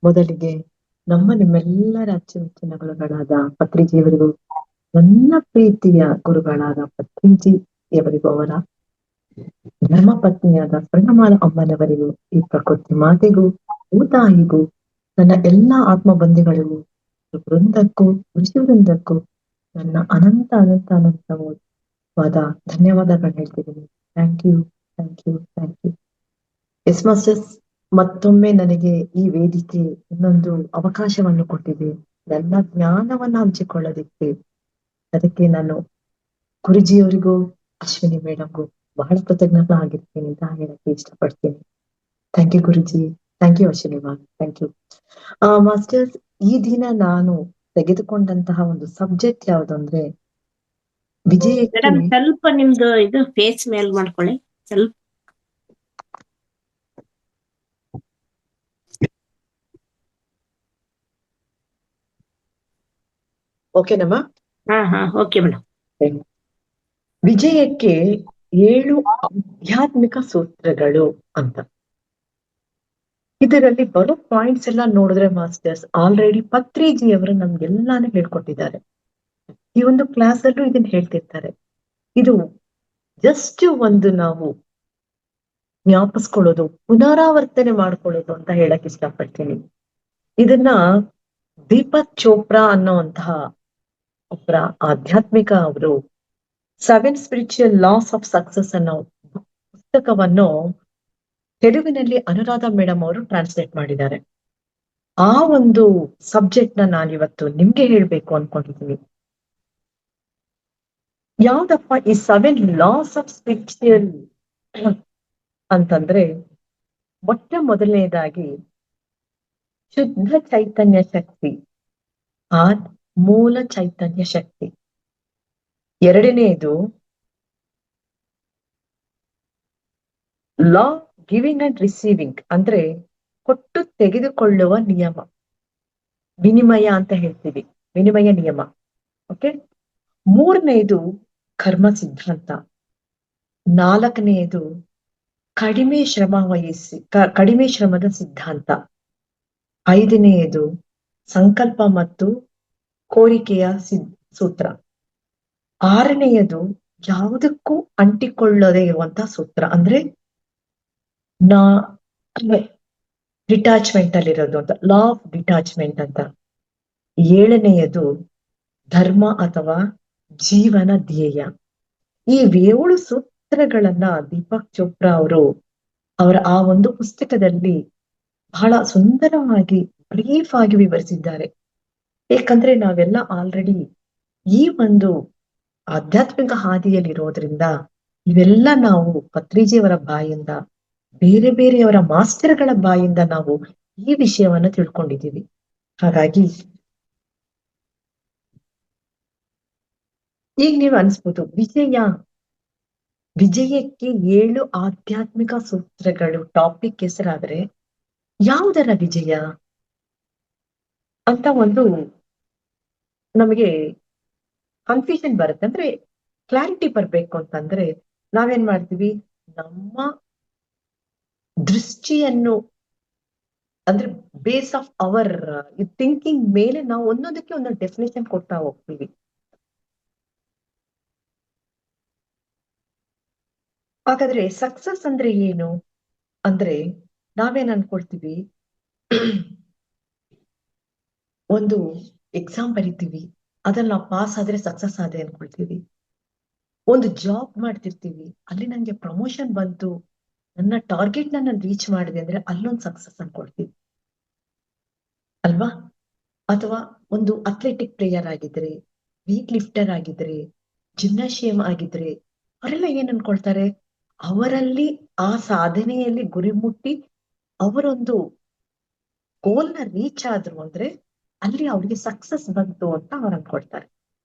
ಮೊದಲಿಗೆ ನಿಮ್ಮೆಲ್ಲರ ಅಚ್ಚುಮೆಚ್ಚಿನ ಪತ್ರಿಜಿಯವರಿಗೂ, ನನ್ನ ಪ್ರೀತಿಯ ಗುರುಗಳಾದ ಪತ್ರಿಜಿಯವರಿಗೂ, ಅವರ ಧರ್ಮಪತ್ನಿಯಾದ ಸ್ವರ್ಣಮಾಲ ಅಮ್ಮನವರಿಗೂ, ಈ ಪ್ರಕೃತಿ ಮಾತೆಗೂ, ಭೂತಾಯಿಗೂ, ನನ್ನ ಎಲ್ಲಾ ಆತ್ಮ ಬಂಧುಗಳಿಗೂ, ವೃಂದಕ್ಕೂ, ಋಷಿ ವೃಂದಕ್ಕೂ ನನ್ನ ಅನಂತವಾದ ಧನ್ಯವಾದಗಳು ಹೇಳ್ತಿದ್ದೀನಿ. Thank you, thank you, thank you. Yes masters, ಮತ್ತೊಮ್ಮೆ ನನಗೆ ಈ ವೇದಿಕೆ ಇನ್ನೊಂದು ಅವಕಾಶವನ್ನು ಕೊಟ್ಟಿದೆ ನನ್ನ ಜ್ಞಾನವನ್ನ ಹಂಚಿಕೊಳ್ಳೋದಿಕ್ಕೆ. ಅದಕ್ಕೆ ನಾನು ಗುರುಜಿಯವರಿಗೂ, ಅಶ್ವಿನಿ ಮೇಡಮ್ಗೂ ಬಹಳ ಕೃತಜ್ಞನಾಗಿರ್ತೀನಿ ಅಂತ ಹೇಳಕ್ಕೆ ಇಷ್ಟಪಡ್ತೀನಿ. Thank you Guruji, thank you Ashwini ma'am, thank you. Masters, ಈ ದಿನ ನಾನು ತೆಗೆದುಕೊಂಡಂತಹ ಒಂದು ಸಬ್ಜೆಕ್ಟ್ ಯಾವುದು ಅಂದ್ರೆ ವಿಜಯಕ್ಕೆ. ಸ್ವಲ್ಪ ನಿಮ್ದು ಇದು ಫೇಸ್ ಮೇಲ್ ಮಾಡ್ಕೊಳ್ಳಿ ಸ್ವಲ್ಪ. ಓಕೆನಮ್ಮ? Okay madam. ವಿಜಯಕ್ಕೆ 7 ಆಧ್ಯಾತ್ಮಿಕ ಸೂತ್ರಗಳು ಅಂತ. ಇದರಲ್ಲಿ ಬರೋ ಪಾಯಿಂಟ್ಸ್ ಎಲ್ಲ ನೋಡಿದ್ರೆ ಮಾಸ್ಟರ್ಸ್, ಆಲ್ರೆಡಿ ಪತ್ರಿಜಿಯವರು ನಮ್ಗೆಲ್ಲಾನು ಹೇಳ್ಕೊಟ್ಟಿದ್ದಾರೆ. ಈ ಒಂದು ಕ್ಲಾಸ್ ಅಲ್ಲೂ ಇದನ್ನ ಹೇಳ್ತಿರ್ತಾರೆ. ಇದು ಜಸ್ಟ್ ಒಂದು ನಾವು ಜ್ಞಾಪಿಸ್ಕೊಳ್ಳೋದು, ಪುನರಾವರ್ತನೆ ಮಾಡ್ಕೊಳ್ಳೋದು ಅಂತ ಹೇಳಕ್ ಇಷ್ಟಪಡ್ತೀನಿ. ಇದನ್ನ ದೀಪಕ್ ಚೋಪ್ರಾ ಅನ್ನೋಂತಹ ಒಬ್ಬರ ಆಧ್ಯಾತ್ಮಿಕ ಅವರು 7 ಸ್ಪಿರಿಚುವಲ್ ಲಾಸ್ ಆಫ್ ಸಕ್ಸಸ್ ಅನ್ನೋ ಪುಸ್ತಕವನ್ನು ತೆಲುಗಿನಲ್ಲಿ ಅನುರಾಧ ಮೇಡಮ್ ಅವರು ಟ್ರಾನ್ಸ್ಲೇಟ್ ಮಾಡಿದ್ದಾರೆ. ಆ ಒಂದು ಸಬ್ಜೆಕ್ಟ್ ನಾನಿವತ್ತು ನಿಮ್ಗೆ ಹೇಳ್ಬೇಕು ಅನ್ಕೊಂಡಿದ್ದೀನಿ. ಯಾವ್ದಪ್ಪ ಈ 7 ಲಾಸ್ ಆಫ್ ಸ್ಪಿರಿಚುವಲ್ ಅಂತಂದ್ರೆ, ಮೊದಲನೇದಾಗಿ ಶುದ್ಧ ಚೈತನ್ಯ ಶಕ್ತಿ, ಮೂಲ ಚೈತನ್ಯ ಶಕ್ತಿ. ಎರಡನೆಯದು ಲಾ ಗಿವಿಂಗ್ ಅಂಡ್ ರಿಸೀವಿಂಗ್, ಅಂದ್ರೆ ಕೊಟ್ಟು ತೆಗೆದುಕೊಳ್ಳುವ ನಿಯಮ, ವಿನಿಮಯ ಅಂತ ಹೇಳ್ತೀವಿ, ವಿನಿಮಯ ನಿಯಮ. ಓಕೆ. ಮೂರನೆಯದು ಕರ್ಮ ಸಿದ್ಧಾಂತ. ನಾಲ್ಕನೆಯದು ಕಡಿಮೆ ಶ್ರಮದ ಸಿದ್ಧಾಂತ. ಐದನೆಯದು ಸಂಕಲ್ಪ ಮತ್ತು ಕೋರಿಕೆಯ ಸೂತ್ರ. ಆರನೆಯದು ಯಾವುದಕ್ಕೂ ಅಂಟಿಕೊಳ್ಳದೆ ಇರುವಂತಹ ಸೂತ್ರ, ಅಂದ್ರೆ ಡಿಟ್ಯಾಚ್ಮೆಂಟ್ ಅಲ್ಲಿರೋದು ಅಂತ, ಲಾ ಆಫ್ ಡಿಟ್ಯಾಚ್ಮೆಂಟ್ ಅಂತ. ಏಳನೆಯದು ಧರ್ಮ ಅಥವಾ ಜೀವನ ಧ್ಯೇಯ. ಈ 7 ಸೂತ್ರಗಳನ್ನ ದೀಪಕ್ ಚೋಪ್ರಾ ಅವರ ಆ ಒಂದು ಪುಸ್ತಕದಲ್ಲಿ ಬಹಳ ಸುಂದರವಾಗಿ ಬ್ರೀಫ್ ಆಗಿ ವಿವರಿಸಿದ್ದಾರೆ. ಏಕೆಂದ್ರೆ ನಾವೆಲ್ಲ ಆಲ್ರೆಡಿ ಈ ಒಂದು ಆಧ್ಯಾತ್ಮಿಕ ಹಾದಿಯಲ್ಲಿರೋದ್ರಿಂದ ಇವೆಲ್ಲ ನಾವು ಪತ್ರಿಜಿಯವರ ಬಾಯಿಂದ, ಬೇರೆ ಬೇರೆಯವರ ಮಾಸ್ಟರ್ಗಳ ಬಾಯಿಂದ ನಾವು ಈ ವಿಷಯವನ್ನ ತಿಳ್ಕೊಂಡಿದ್ದೀವಿ. ಹಾಗಾಗಿ ಈಗ ನೀವು ಅನ್ಸ್ಬೋದು, ವಿಜಯಕ್ಕೆ 7 ಆಧ್ಯಾತ್ಮಿಕ ಸೂತ್ರಗಳು ಟಾಪಿಕ್ ಹೆಸರಾದ್ರೆ ಯಾವುದರ ವಿಜಯ ಅಂತ ಒಂದು ನಮಗೆ ಕನ್ಫ್ಯೂಷನ್ ಬರುತ್ತೆ. ಅಂದ್ರೆ ಕ್ಲಾರಿಟಿ ಬರ್ಬೇಕು ಅಂತಂದ್ರೆ ನಾವೇನ್ ಮಾಡ್ತೀವಿ, ನಮ್ಮ ದೃಷ್ಟಿಯನ್ನು, ಅಂದ್ರೆ ಬೇಸ್ ಆಫ್ ಅವರ್ ಥಿಂಕಿಂಗ್ ಮೇಲೆ ನಾವು ಒಂದೊಂದಕ್ಕೆ ಒಂದೊಂದು ಡೆಫಿನೇಷನ್ ಕೊಡ್ತಾ ಹೋಗ್ತೀವಿ. ಹಾಗಾದ್ರೆ ಸಕ್ಸಸ್ ಅಂದ್ರೆ ಏನು ಅಂದ್ರೆ ನಾವೇನ್ ಅನ್ಕೊಳ್ತೀವಿ, ಒಂದು ಎಕ್ಸಾಮ್ ಬರಿತೀವಿ, ಅದ್ರಲ್ಲಿ ನಾವು ಪಾಸ್ ಆದ್ರೆ ಸಕ್ಸಸ್ ಆದ್ರೆ ಅನ್ಕೊಳ್ತೀವಿ. ಒಂದು ಜಾಬ್ ಮಾಡ್ತಿರ್ತೀವಿ, ಅಲ್ಲಿ ನಂಗೆ ಪ್ರಮೋಷನ್ ಬಂತು, ನನ್ನ ಟಾರ್ಗೆಟ್ ನಾನು ರೀಚ್ ಮಾಡಿದೆ ಅಂದ್ರೆ ಅಲ್ಲೊಂದು ಸಕ್ಸಸ್ ಅನ್ಕೊಳ್ತೀವಿ ಅಲ್ವಾ? ಅಥವಾ ಒಂದು ಅಥ್ಲೆಟಿಕ್ ಪ್ಲೇಯರ್ ಆಗಿದ್ರೆ, ವೇಟ್ ಲಿಫ್ಟರ್ ಆಗಿದ್ರೆ, ಜಿಮ್ನಾಶಿಯಂ ಆಗಿದ್ರೆ, ಅವರೆಲ್ಲ ಏನ್ ಅನ್ಕೊಳ್ತಾರೆ, ಅವರಲ್ಲಿ ಆ ಸಾಧನೆಯಲ್ಲಿ ಗುರಿ ಮುಟ್ಟಿ ಅವರೊಂದು ಗೋಲ್ನ ರೀಚ್ ಆದ್ರು ಅಂದ್ರೆ ಅಲ್ಲಿ ಅವ್ರಿಗೆ ಸಕ್ಸಸ್ ಬಂತು ಅಂತ ಅವ್ರು ಅನ್ಕೊಳ್ತಾರೆ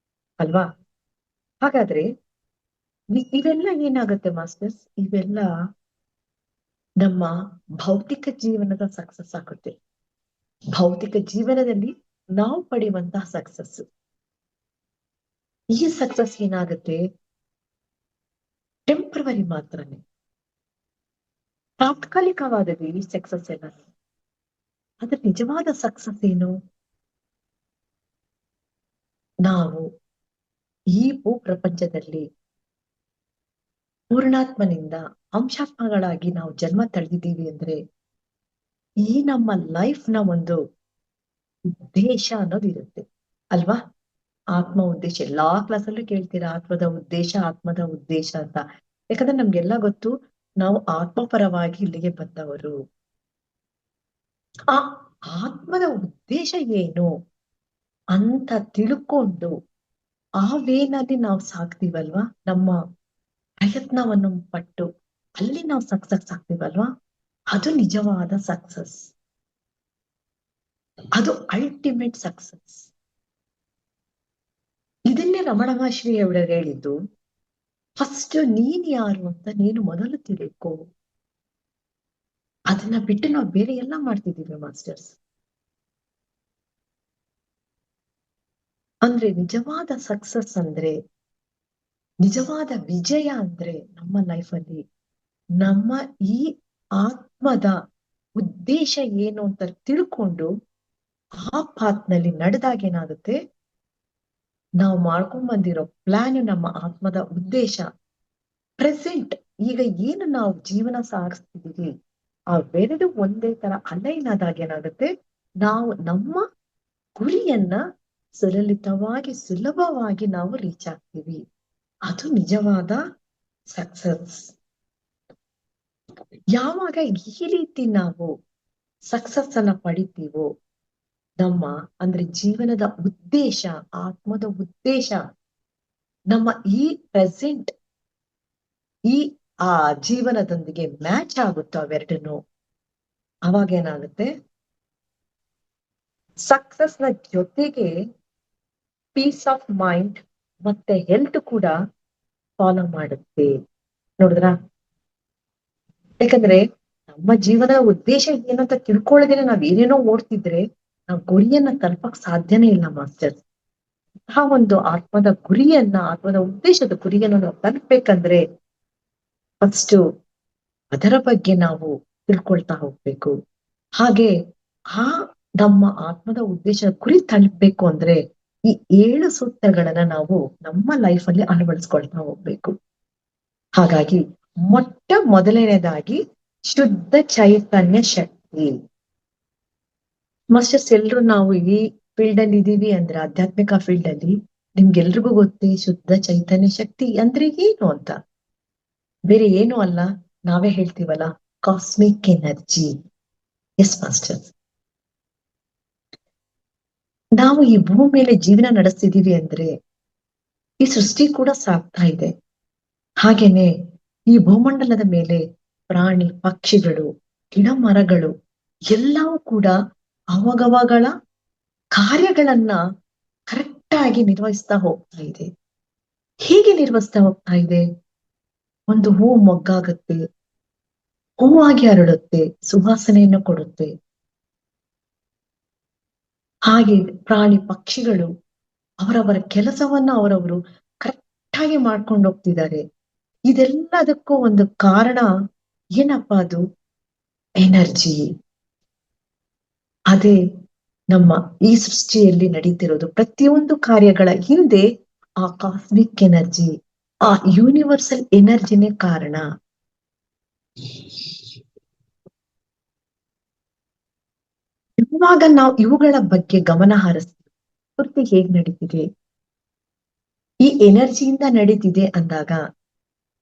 ಅಲ್ವಾ? ಹಾಗಾದ್ರೆ ಇವೆಲ್ಲ ಏನಾಗುತ್ತೆ ಮಾಸ್ಟರ್ಸ್, ಇವೆಲ್ಲ ನಮ್ಮ ಭೌತಿಕ ಜೀವನದ ಸಕ್ಸಸ್ ಆಗುತ್ತೆ. ಭೌತಿಕ ಜೀವನದಲ್ಲಿ ನಾವು ಪಡೆಯುವಂತಹ ಸಕ್ಸಸ್. ಈ ಸಕ್ಸಸ್ ಏನಾಗುತ್ತೆ, ಟೆಂಪ್ರವರಿ ಮಾತ್ರನೇ, ತಾತ್ಕಾಲಿಕವಾದದ್ದು ಈ ಸಕ್ಸಸ್ ಎಲ್ಲ. ಅದ್ರ ನಿಜವಾದ ಸಕ್ಸಸ್ ಏನು? ನಾವು ಈ ಭೂ ಪ್ರಪಂಚದಲ್ಲಿ ಪೂರ್ಣಾತ್ಮನಿಂದ ಅಂಶಾತ್ಮಗಳಾಗಿ ನಾವು ಜನ್ಮ ತಳೆದಿದ್ದೀವಿ ಅಂದ್ರೆ ಈ ನಮ್ಮ ಲೈಫ್ ನ ಒಂದು ಉದ್ದೇಶ ಅನ್ನೋದು ಇರುತ್ತೆ ಅಲ್ವಾ? ಆತ್ಮ ಉದ್ದೇಶ ಎಲ್ಲಾ ಕ್ಲಾಸಲ್ಲೂ ಕೇಳ್ತೀರಾ, ಆತ್ಮದ ಉದ್ದೇಶ ಅಂತ. ಯಾಕಂದ್ರೆ ನಮ್ಗೆಲ್ಲ ಗೊತ್ತು, ನಾವು ಆತ್ಮಪರವಾಗಿ ಇಲ್ಲಿಗೆ ಬಂದವರು. ಆ ಆತ್ಮದ ಉದ್ದೇಶ ಏನು ಅಂತ ತಿಳ್ಕೊಂಡು ಆ ವೇನಲ್ಲಿ ನಾವು ಸಾಕ್ತಿವಲ್ವಾ, ನಮ್ಮ ಪ್ರಯತ್ನವನ್ನು ಪಟ್ಟು ಅಲ್ಲಿ ನಾವು ಸಕ್ಸಸ್ ಆಗ್ತೀವಲ್ವಾ, ಅದು ನಿಜವಾದ ಸಕ್ಸಸ್. ಅದು ಅಲ್ಟಿಮೇಟ್ ಸಕ್ಸಸ್. ಇದನ್ನೇ ರಮಣ ಮಹರ್ಷಿ ಅವರು ಹೇಳಿದ್ದು, ಫಸ್ಟ್ ನೀನ್ ಯಾರು ಅಂತ ನೀನು ಮೊದಲು ತಿಳ್ಕೋ. ಅದನ್ನ ಬಿಟ್ಟು ನಾವು ಬೇರೆ ಎಲ್ಲ ಮಾಡ್ತಿದೀವಿ ಮಾಸ್ಟರ್ಸ್. ಅಂದ್ರೆ ನಿಜವಾದ ಸಕ್ಸಸ್ ಅಂದ್ರೆ, ನಿಜವಾದ ವಿಜಯ ಅಂದ್ರೆ ನಮ್ಮ ಲೈಫಲ್ಲಿ ನಮ್ಮ ಈ ಆತ್ಮದ ಉದ್ದೇಶ ಏನು ಅಂತ ತಿಳ್ಕೊಂಡು ಆ ಪಾತ್ನಲ್ಲಿ ನಡೆದಾಗ ಏನಾಗುತ್ತೆ, ನಾವು ಮಾಡ್ಕೊಂಡ್ ಬಂದಿರೋ ಪ್ಲಾನ್, ನಮ್ಮ ಆತ್ಮದ ಉದ್ದೇಶ, ಪ್ರೆಸೆಂಟ್ ಈಗ ಏನು ನಾವು ಜೀವನ ಸಾಗಿಸ್ತಿದೀವಿ ಅವೆರಡು ಒಂದೇ ತರ ಅಲೈನ್ ಆದಾಗ ಏನಾಗುತ್ತೆ, ನಾವು ನಮ್ಮ ಗುರಿಯನ್ನ ಸುಲಭವಾಗಿ ನಾವು ರೀಚ್ ಆಗ್ತೀವಿ. ಅದು ನಿಜವಾದ ಸಕ್ಸಸ್. ಯಾವಾಗ ಈ ರೀತಿ ನಾವು ಸಕ್ಸಸ್ ಅನ್ನ ಪಡಿತೀವೋ, ನಮ್ಮ ಅಂದ್ರೆ ಜೀವನದ ಉದ್ದೇಶ, ಆತ್ಮದ ಉದ್ದೇಶ ನಮ್ಮ ಈ ಪ್ರೆಸೆಂಟ್ ಈ ಆ ಜೀವನದೊಂದಿಗೆ ಮ್ಯಾಚ್ ಆಗುತ್ತೋ ಅವೆರಡನ್ನು, ಅವಾಗ ಏನಾಗುತ್ತೆ, ಸಕ್ಸಸ್ ನ ಜೊತೆಗೆ ಪೀಸ್ ಆಫ್ ಮೈಂಡ್ ಮತ್ತೆ ಹೆಲ್ತ್ ಕೂಡ ಫಾಲೋ ಮಾಡುತ್ತೆ. ನೋಡಿದ್ರ? ಯಾಕಂದ್ರೆ ನಮ್ಮ ಜೀವನದ ಉದ್ದೇಶ ಏನಂತ ತಿಳ್ಕೊಳ್ಳೋದೇನೆ ನಾವ್ ಏನೇನೋ ಓಡ್ತಿದ್ರೆ ನಾವು ಗುರಿಯನ್ನ ತಲುಪಕ್ ಸಾಧ್ಯನೇ ಇಲ್ಲ ಮಾಸ್ಟರ್. ಆ ಒಂದು ಆತ್ಮದ ಉದ್ದೇಶದ ಗುರಿಯನ್ನ ನಾವು ತಲುಪಬೇಕಂದ್ರೆ ಫಸ್ಟ್ ಅದರ ಬಗ್ಗೆ ನಾವು ತಿಳ್ಕೊಳ್ತಾ ಹೋಗ್ಬೇಕು. ಹಾಗೆ ಆ ನಮ್ಮ ಆತ್ಮದ ಉದ್ದೇಶ ಗುರಿ ತಲುಪಬೇಕು ಅಂದ್ರೆ ಈ 7 ಸೂತ್ರಗಳನ್ನ ನಾವು ನಮ್ಮ ಲೈಫ್ ಅಲ್ಲಿ ಅಳವಡಿಸ್ಕೊಳ್ತಾ ಹೋಗ್ಬೇಕು. ಹಾಗಾಗಿ ಮೊದಲನೇದಾಗಿ ಶುದ್ಧ ಚೈತನ್ಯ ಶಕ್ತಿ. ಮಾಸ್ಟರ್ಸ್, ಎಲ್ರು ನಾವು ಈ ಫೀಲ್ಡ್ ಅಲ್ಲಿ ಇದೀವಿ ಅಂದ್ರೆ, ಆಧ್ಯಾತ್ಮಿಕ ಫೀಲ್ಡ್ ಅಲ್ಲಿ ನಿಮ್ಗೆಲ್ರಿಗೂ ಗೊತ್ತೇ ಶುದ್ಧ ಚೈತನ್ಯ ಶಕ್ತಿ ಅಂದ್ರೆ ಏನು ಅಂತ. ಬೇರೆ ಏನು ಅಲ್ಲ, ನಾವೇ ಹೇಳ್ತೀವಲ್ಲ, ಕಾಸ್ಮಿಕ್ ಎನರ್ಜಿ. ಎಸ್ ಮಾಸ್ಟರ್, ನಾವು ಈ ಭೂಮಿ ಮೇಲೆ ಜೀವನ ನಡೆಸ್ತಿದೀವಿ ಅಂದ್ರೆ ಈ ಸೃಷ್ಟಿ ಕೂಡ ಸಾಗ್ತಾ ಇದೆ. ಹಾಗೇನೆ ಈ ಭೂಮಂಡಲದ ಮೇಲೆ ಪ್ರಾಣಿ ಪಕ್ಷಿಗಳು, ಗಿಡ ಮರಗಳು ಎಲ್ಲವೂ ಕೂಡ ಅವಾಗವಾಗಳ ಕಾರ್ಯಗಳನ್ನ ಕರೆಕ್ಟ್ ಆಗಿ ನಿರ್ವಹಿಸ್ತಾ ಹೋಗ್ತಾ ಇದೆ. ಹೇಗೆ ನಿರ್ವಹಿಸ್ತಾ ಹೋಗ್ತಾ ಇದೆ? ಒಂದು ಹೂವು ಮೊಗ್ಗಾಗುತ್ತೆ, ಹೂವಾಗಿ ಹರಡುತ್ತೆ, ಸುವಾಸನೆಯನ್ನು ಕೊಡುತ್ತೆ. ಹಾಗೆ ಪ್ರಾಣಿ ಪಕ್ಷಿಗಳು ಅವರವರ ಕೆಲಸವನ್ನ ಅವರವರು ಕರೆಕ್ಟ್ ಆಗಿ ಮಾಡ್ಕೊಂಡು ಹೋಗ್ತಿದ್ದಾರೆ. ಇದೆಲ್ಲದಕ್ಕೂ ಒಂದು ಕಾರಣ ಏನಪ್ಪಾ? ಅದು ಎನರ್ಜಿ. ಅದೇ ನಮ್ಮ ಈ ಸೃಷ್ಟಿಯಲ್ಲಿ ನಡೀತಿರೋದು ಪ್ರತಿಯೊಂದು ಕಾರ್ಯಗಳ ಹಿಂದೆ ಆ ಕಾಸ್ಮಿಕ್ ಎನರ್ಜಿ, ಆ ಯೂನಿವರ್ಸಲ್ ಎನರ್ಜಿನೇ ಕಾರಣ. ಇವಾಗ ನಾವು ಇವುಗಳ ಬಗ್ಗೆ ಗಮನ ಹರಿಸ್ತೀವಿ, ಪೂರ್ತಿ ಹೇಗ್ ನಡೀತಿದೆ, ಈ ಎನರ್ಜಿಯಿಂದ ನಡೀತಿದೆ ಅಂದಾಗ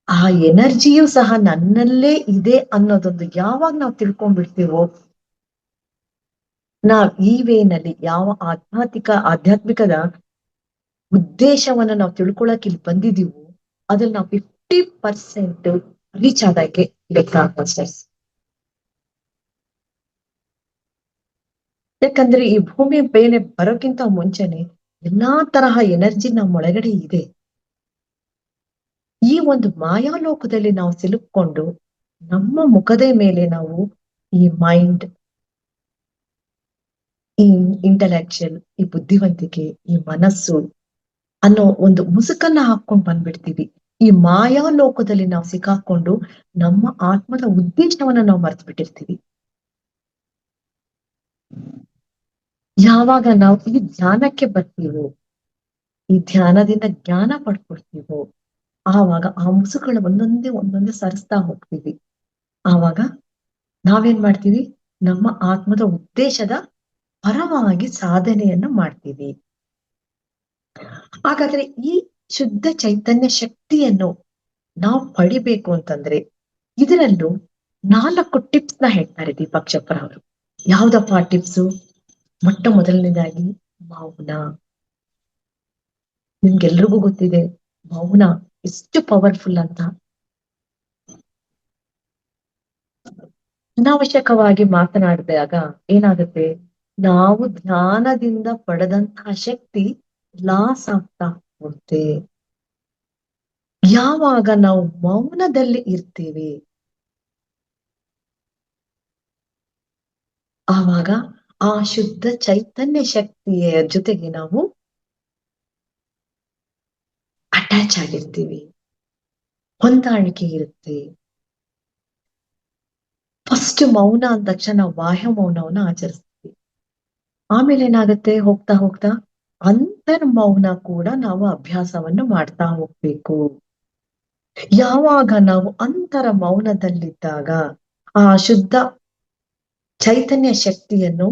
ಆ ಎನರ್ಜಿಯು ಸಹ ನನ್ನಲ್ಲೇ ಇದೆ ಅನ್ನೋದೊಂದು ಯಾವಾಗ ನಾವು ತಿಳ್ಕೊಂಡ್ಬಿಡ್ತೀವೋ, ನಾವ್ ಈ ವೇನಲ್ಲಿ ಯಾವ ಆಧ್ಯಾತ್ಮಿಕದ ಉದ್ದೇಶವನ್ನ ನಾವು ತಿಳ್ಕೊಳಕ್ ಇಲ್ಲಿ ಬಂದಿದೀವೋ ಅದ್ರಲ್ಲಿ ನಾವು 50% ರೀಚ್ ಆದಾಗೆ ಲೆಕ್ಕ ಮಾಸ್ಟರ್ಸ್. ಯಾಕಂದ್ರೆ ಈ ಭೂಮಿ ಮೇಲೆ ಬರೋಕ್ಕಿಂತ ಮುಂಚೆನೆ ಎಲ್ಲಾ ತರಹ ಎನರ್ಜಿ ನಮ್ಮ ಒಳಗಡೆ ಇದೆ. ಈ ಒಂದು ಮಾಯಾಲೋಕದಲ್ಲಿ ನಾವು ಸಿಲುಕೊಂಡು ನಮ್ಮ ಮುಖದ ಮೇಲೆ ನಾವು ಈ ಮೈಂಡ್, ಈ ಇಂಟೆಲೆಕ್ಚುಯಲ್, ಈ ಬುದ್ಧಿವಂತಿಕೆ, ಈ ಮನಸ್ಸು ಅನ್ನೋ ಒಂದು ಮುಸುಕನ್ನ ಹಾಕೊಂಡು ಬಂದ್ಬಿಡ್ತೀವಿ. ಈ ಮಾಯಾಲೋಕದಲ್ಲಿ ನಾವು ಸಿಕ್ಕಾಕೊಂಡು ನಮ್ಮ ಆತ್ಮದ ಉದ್ದೇಶವನ್ನ ನಾವು ಮರ್ತು ಬಿಟ್ಟಿರ್ತೀವಿ. ಯಾವಾಗ ನಾವು ಈ ಧ್ಯಾನಕ್ಕೆ ಬರ್ತೀವೋ, ಈ ಧ್ಯಾನದಿಂದ ಜ್ಞಾನ ಪಡ್ಕೊಳ್ತೀವೋ, ಆವಾಗ ಆ ಮುಸುಗಳು ಒಂದೊಂದೇ ಸರಿಸ್ತಾ ಹೋಗ್ತೀವಿ. ಆವಾಗ ನಾವೇನ್ ಮಾಡ್ತೀವಿ, ನಮ್ಮ ಆತ್ಮದ ಉದ್ದೇಶದ ಪರವಾಗಿ ಸಾಧನೆಯನ್ನ ಮಾಡ್ತೀವಿ. ಹಾಗಾದ್ರೆ ಈ ಶುದ್ಧ ಚೈತನ್ಯ ಶಕ್ತಿಯನ್ನು ನಾವು ಪಡಿಬೇಕು ಅಂತಂದ್ರೆ ಇದರಲ್ಲೂ 4 ಟಿಪ್ಸ್ ನ ಹೇಳ್ತಾರೆ ದೀಪಕ್ ಚೋಪ್ರಾ ಅವರು. ಯಾವ್ದಪ್ಪ ಆ ಟಿಪ್ಸು? ಮೊಟ್ಟ ಮೊದಲನೇದಾಗಿ ಮೌನ. ನಿಮ್ಗೆಲ್ರಿಗೂ ಗೊತ್ತಿದೆ ಮೌನ ಎಷ್ಟು ಪವರ್ಫುಲ್ ಅಂತ. ಅನಾವಶ್ಯಕವಾಗಿ ಮಾತನಾಡಿದಾಗ ಏನಾಗುತ್ತೆ, ನಾವು ಧ್ಯಾನದಿಂದ ಪಡೆದಂತಹ ಶಕ್ತಿ ಲಾಸ್ ಆಗ್ತಾ ಹೋಗುತ್ತೆ. ಯಾವಾಗ ನಾವು ಮೌನದಲ್ಲಿ ಇರ್ತೀವಿ ಆವಾಗ ಆ ಶುದ್ಧ ಚೈತನ್ಯ ಶಕ್ತಿಯ ಜೊತೆಗೆ ನಾವು ಅಟ್ಯಾಚ್ ಆಗಿರ್ತೀವಿ, ಹೊಂದಾಣಿಕೆ ಇರುತ್ತೆ. ಫಸ್ಟ್ ಮೌನ ಅಂದ ತಕ್ಷಣ ನಾವು ಬಾಹ್ಯ ಮೌನವನ್ನ ಆಚರಿಸ್ತೀವಿ. ಆಮೇಲೆ ಏನಾಗುತ್ತೆ, ಹೋಗ್ತಾ ಹೋಗ್ತಾ ಅಂತರ್ಮೌನ ಕೂಡ ನಾವು ಅಭ್ಯಾಸವನ್ನು ಮಾಡ್ತಾ ಹೋಗ್ಬೇಕು. ಯಾವಾಗ ನಾವು ಅಂತರ ಮೌನದಲ್ಲಿದ್ದಾಗ ಆ ಶುದ್ಧ ಚೈತನ್ಯ ಶಕ್ತಿಯನ್ನು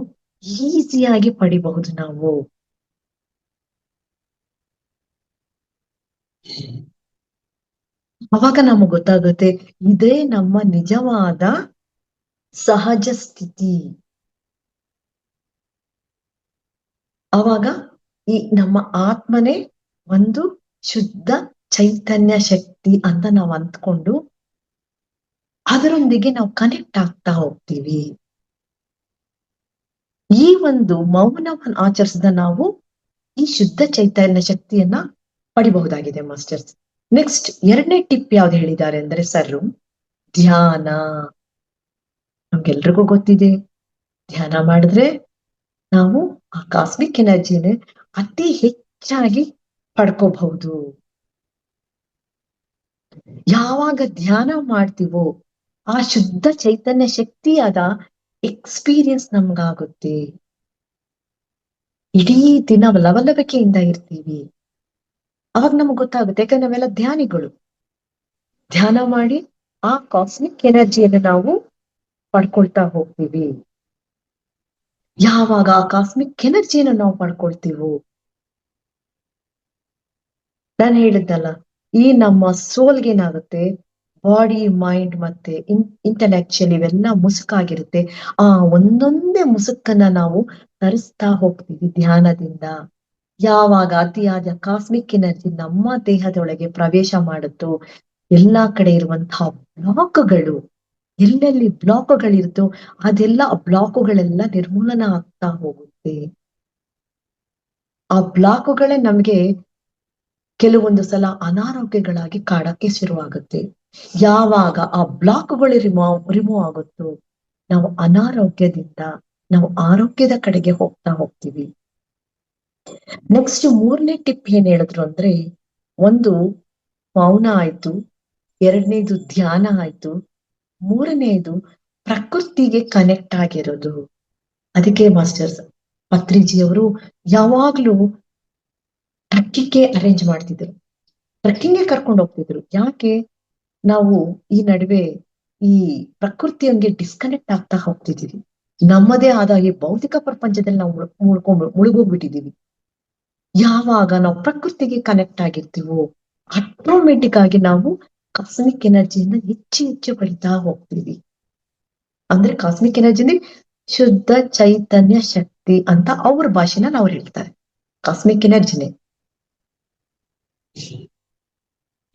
ಈಸಿಯಾಗಿ ಪಡಿಬಹುದು ನಾವು. ಅವಾಗ ನಮಗೆ ಗೊತ್ತಾಗುತ್ತೆ ಇದೇ ನಮ್ಮ ನಿಜವಾದ ಸಹಜ ಸ್ಥಿತಿ. ಅವಾಗ ಈ ನಮ್ಮ ಆತ್ಮನೇ ಒಂದು ಶುದ್ಧ ಚೈತನ್ಯ ಶಕ್ತಿ ಅಂತ ನಾವು ಅಂದ್ಕೊಂಡು ಅದರೊಂದಿಗೆ ನಾವು ಕನೆಕ್ಟ್ ಆಗ್ತಾ ಹೋಗ್ತೀವಿ. ಈ ಒಂದು ಮೌನವನ್ನು ಆಚರಿಸಿದ ನಾವು ಈ ಶುದ್ಧ ಚೈತನ್ಯ ಶಕ್ತಿಯನ್ನ ಪಡಿಬಹುದಾಗಿದೆ ಮಾಸ್ಟರ್ಸ್. ನೆಕ್ಸ್ಟ್ 2ನೇ ಟಿಪ್ ಯಾವ್ದು ಹೇಳಿದ್ದಾರೆ ಅಂದ್ರೆ ಸರ್, ಧ್ಯಾನ. ನಮ್ಗೆಲ್ರಿಗೂ ಗೊತ್ತಿದೆ ಧ್ಯಾನ ಮಾಡಿದ್ರೆ ನಾವು ಆ ಕಾಸ್ಮಿಕ್ ಎನರ್ಜಿನ ಅತಿ ಹೆಚ್ಚಾಗಿ ಪಡ್ಕೋಬಹುದು. ಯಾವಾಗ ಧ್ಯಾನ ಮಾಡ್ತೀವೋ ಆ ಶುದ್ಧ ಚೈತನ್ಯ ಶಕ್ತಿಯಾದ ಎಕ್ಸ್ಪೀರಿಯನ್ಸ್ ನಮ್ಗಾಗುತ್ತೆ. ಇಡೀ ದಿನ ಲವಲವಿಕೆಯಿಂದ ಇರ್ತೀವಿ. ಅವಾಗ ನಮ್ಗೆ ಗೊತ್ತಾಗುತ್ತೆ, ಯಾಕಂದ್ರೆ ನಾವೆಲ್ಲ ಧ್ಯಾನಿಗಳು. ಧ್ಯಾನ ಮಾಡಿ ಆ ಕಾಸ್ಮಿಕ್ ಎನರ್ಜಿಯನ್ನು ನಾವು ಪಡ್ಕೊಳ್ತಾ ಹೋಗ್ತೀವಿ. ಯಾವಾಗ ಆ ಕಾಸ್ಮಿಕ್ ಎನರ್ಜಿಯನ್ನು ನಾವು ಪಡ್ಕೊಳ್ತೀವೋ, ನಾನು ಹೇಳಿದ್ದಲ್ಲ, ಈ ನಮ್ಮ ಸೋಲ್ಗೆ ಏನಾಗುತ್ತೆ, ಬಾಡಿ ಮೈಂಡ್ ಮತ್ತೆ ಇಂಟೆಲೆಕ್ಚುಯಲ್ ಇವೆಲ್ಲ ಮುಸುಕಾಗಿರುತ್ತೆ. ಆ ಒಂದೊಂದೇ ಮುಸುಕನ್ನ ನಾವು ತರಿಸ್ತಾ ಹೋಗ್ತೀವಿ ಧ್ಯಾನದಿಂದ. ಯಾವಾಗ ಅತಿಯಾದ ಕಾಸ್ಮಿಕ್ ಎನರ್ಜಿ ನಮ್ಮ ದೇಹದೊಳಗೆ ಪ್ರವೇಶ ಮಾಡುತ್ತೋ ಎಲ್ಲಾ ಕಡೆ ಇರುವಂತಹ ಬ್ಲಾಕ್ಗಳು, ಎಲ್ಲೆಲ್ಲಿ ಬ್ಲಾಕ್ಗಳಿರುತ್ತೋ ಅದೆಲ್ಲ ಬ್ಲಾಕ್ಗಳೆಲ್ಲ ನಿರ್ಮೂಲನ ಆಗ್ತಾ ಹೋಗುತ್ತೆ. ಆ ಬ್ಲಾಕ್ಗಳೇ ನಮ್ಗೆ ಕೆಲವೊಂದು ಸಲ ಅನಾರೋಗ್ಯಗಳಾಗಿ ಕಾಡಕ್ಕೆ ಶುರುವಾಗುತ್ತೆ. ಯಾವಾಗ ಆ ಬ್ಲಾಕ್ಗಳು ರಿಮೂವ್ ಆಗುತ್ತೋ ನಾವು ಅನಾರೋಗ್ಯದಿಂದ ನಾವು ಆರೋಗ್ಯದ ಕಡೆಗೆ ಹೋಗ್ತಾ ಹೋಗ್ತೀವಿ. ನೆಕ್ಸ್ಟ್ 3ನೇ ಟಿಪ್ ಏನ್ ಹೇಳಿದ್ರು ಅಂದ್ರೆ, ಒಂದು ಮೌನ ಆಯ್ತು, 2ನೇದು ಧ್ಯಾನ ಆಯ್ತು, 3ನೇದು ಪ್ರಕೃತಿಗೆ ಕನೆಕ್ಟ್ ಆಗಿರೋದು. ಅದಕ್ಕೆ ಮಾಸ್ಟರ್ಸ್ ಪತ್ರಿಜಿಯವರು ಯಾವಾಗ್ಲೂ ಟ್ರಕ್ಕಿಂಗ್ಗೆ ಅರೇಂಜ್ ಮಾಡ್ತಿದ್ರು, ಟ್ರಕ್ಕಿಂಗ್ಗೆ ಕರ್ಕೊಂಡು ಹೋಗ್ತಿದ್ರು. ಯಾಕೆ, ನಾವು ಈ ನಡುವೆ ಈ ಪ್ರಕೃತಿಯಂಗೆ ಡಿಸ್ಕನೆಕ್ಟ್ ಆಗ್ತಾ ಹೋಗ್ತಿದೀವಿ. ನಮ್ಮದೇ ಆದ ಈ ಭೌತಿಕ ಪ್ರಪಂಚದಲ್ಲಿ ನಾವು ಮುಳುಗೋಗ್ಬಿಟ್ಟಿದೀವಿ. ಯಾವಾಗ ನಾವು ಪ್ರಕೃತಿಗೆ ಕನೆಕ್ಟ್ ಆಗಿರ್ತೀವೋ ಆಟೋಮೆಟಿಕ್ ಆಗಿ ನಾವು ಕಾಸ್ಮಿಕ್ ಎನರ್ಜಿಯಿಂದ ಹೆಚ್ಚು ಹೆಚ್ಚು ಪಡಿತಾ ಹೋಗ್ತೀವಿ. ಅಂದ್ರೆ ಕಾಸ್ಮಿಕ್ ಎನರ್ಜಿನೇ ಶುದ್ಧ ಚೈತನ್ಯ ಶಕ್ತಿ ಅಂತ ಅವ್ರ ಭಾಷೆನಲ್ಲಿ ಅವ್ರು ಹೇಳ್ತಾರೆ. ಕಾಸ್ಮಿಕ್ ಎನರ್ಜಿನೇ.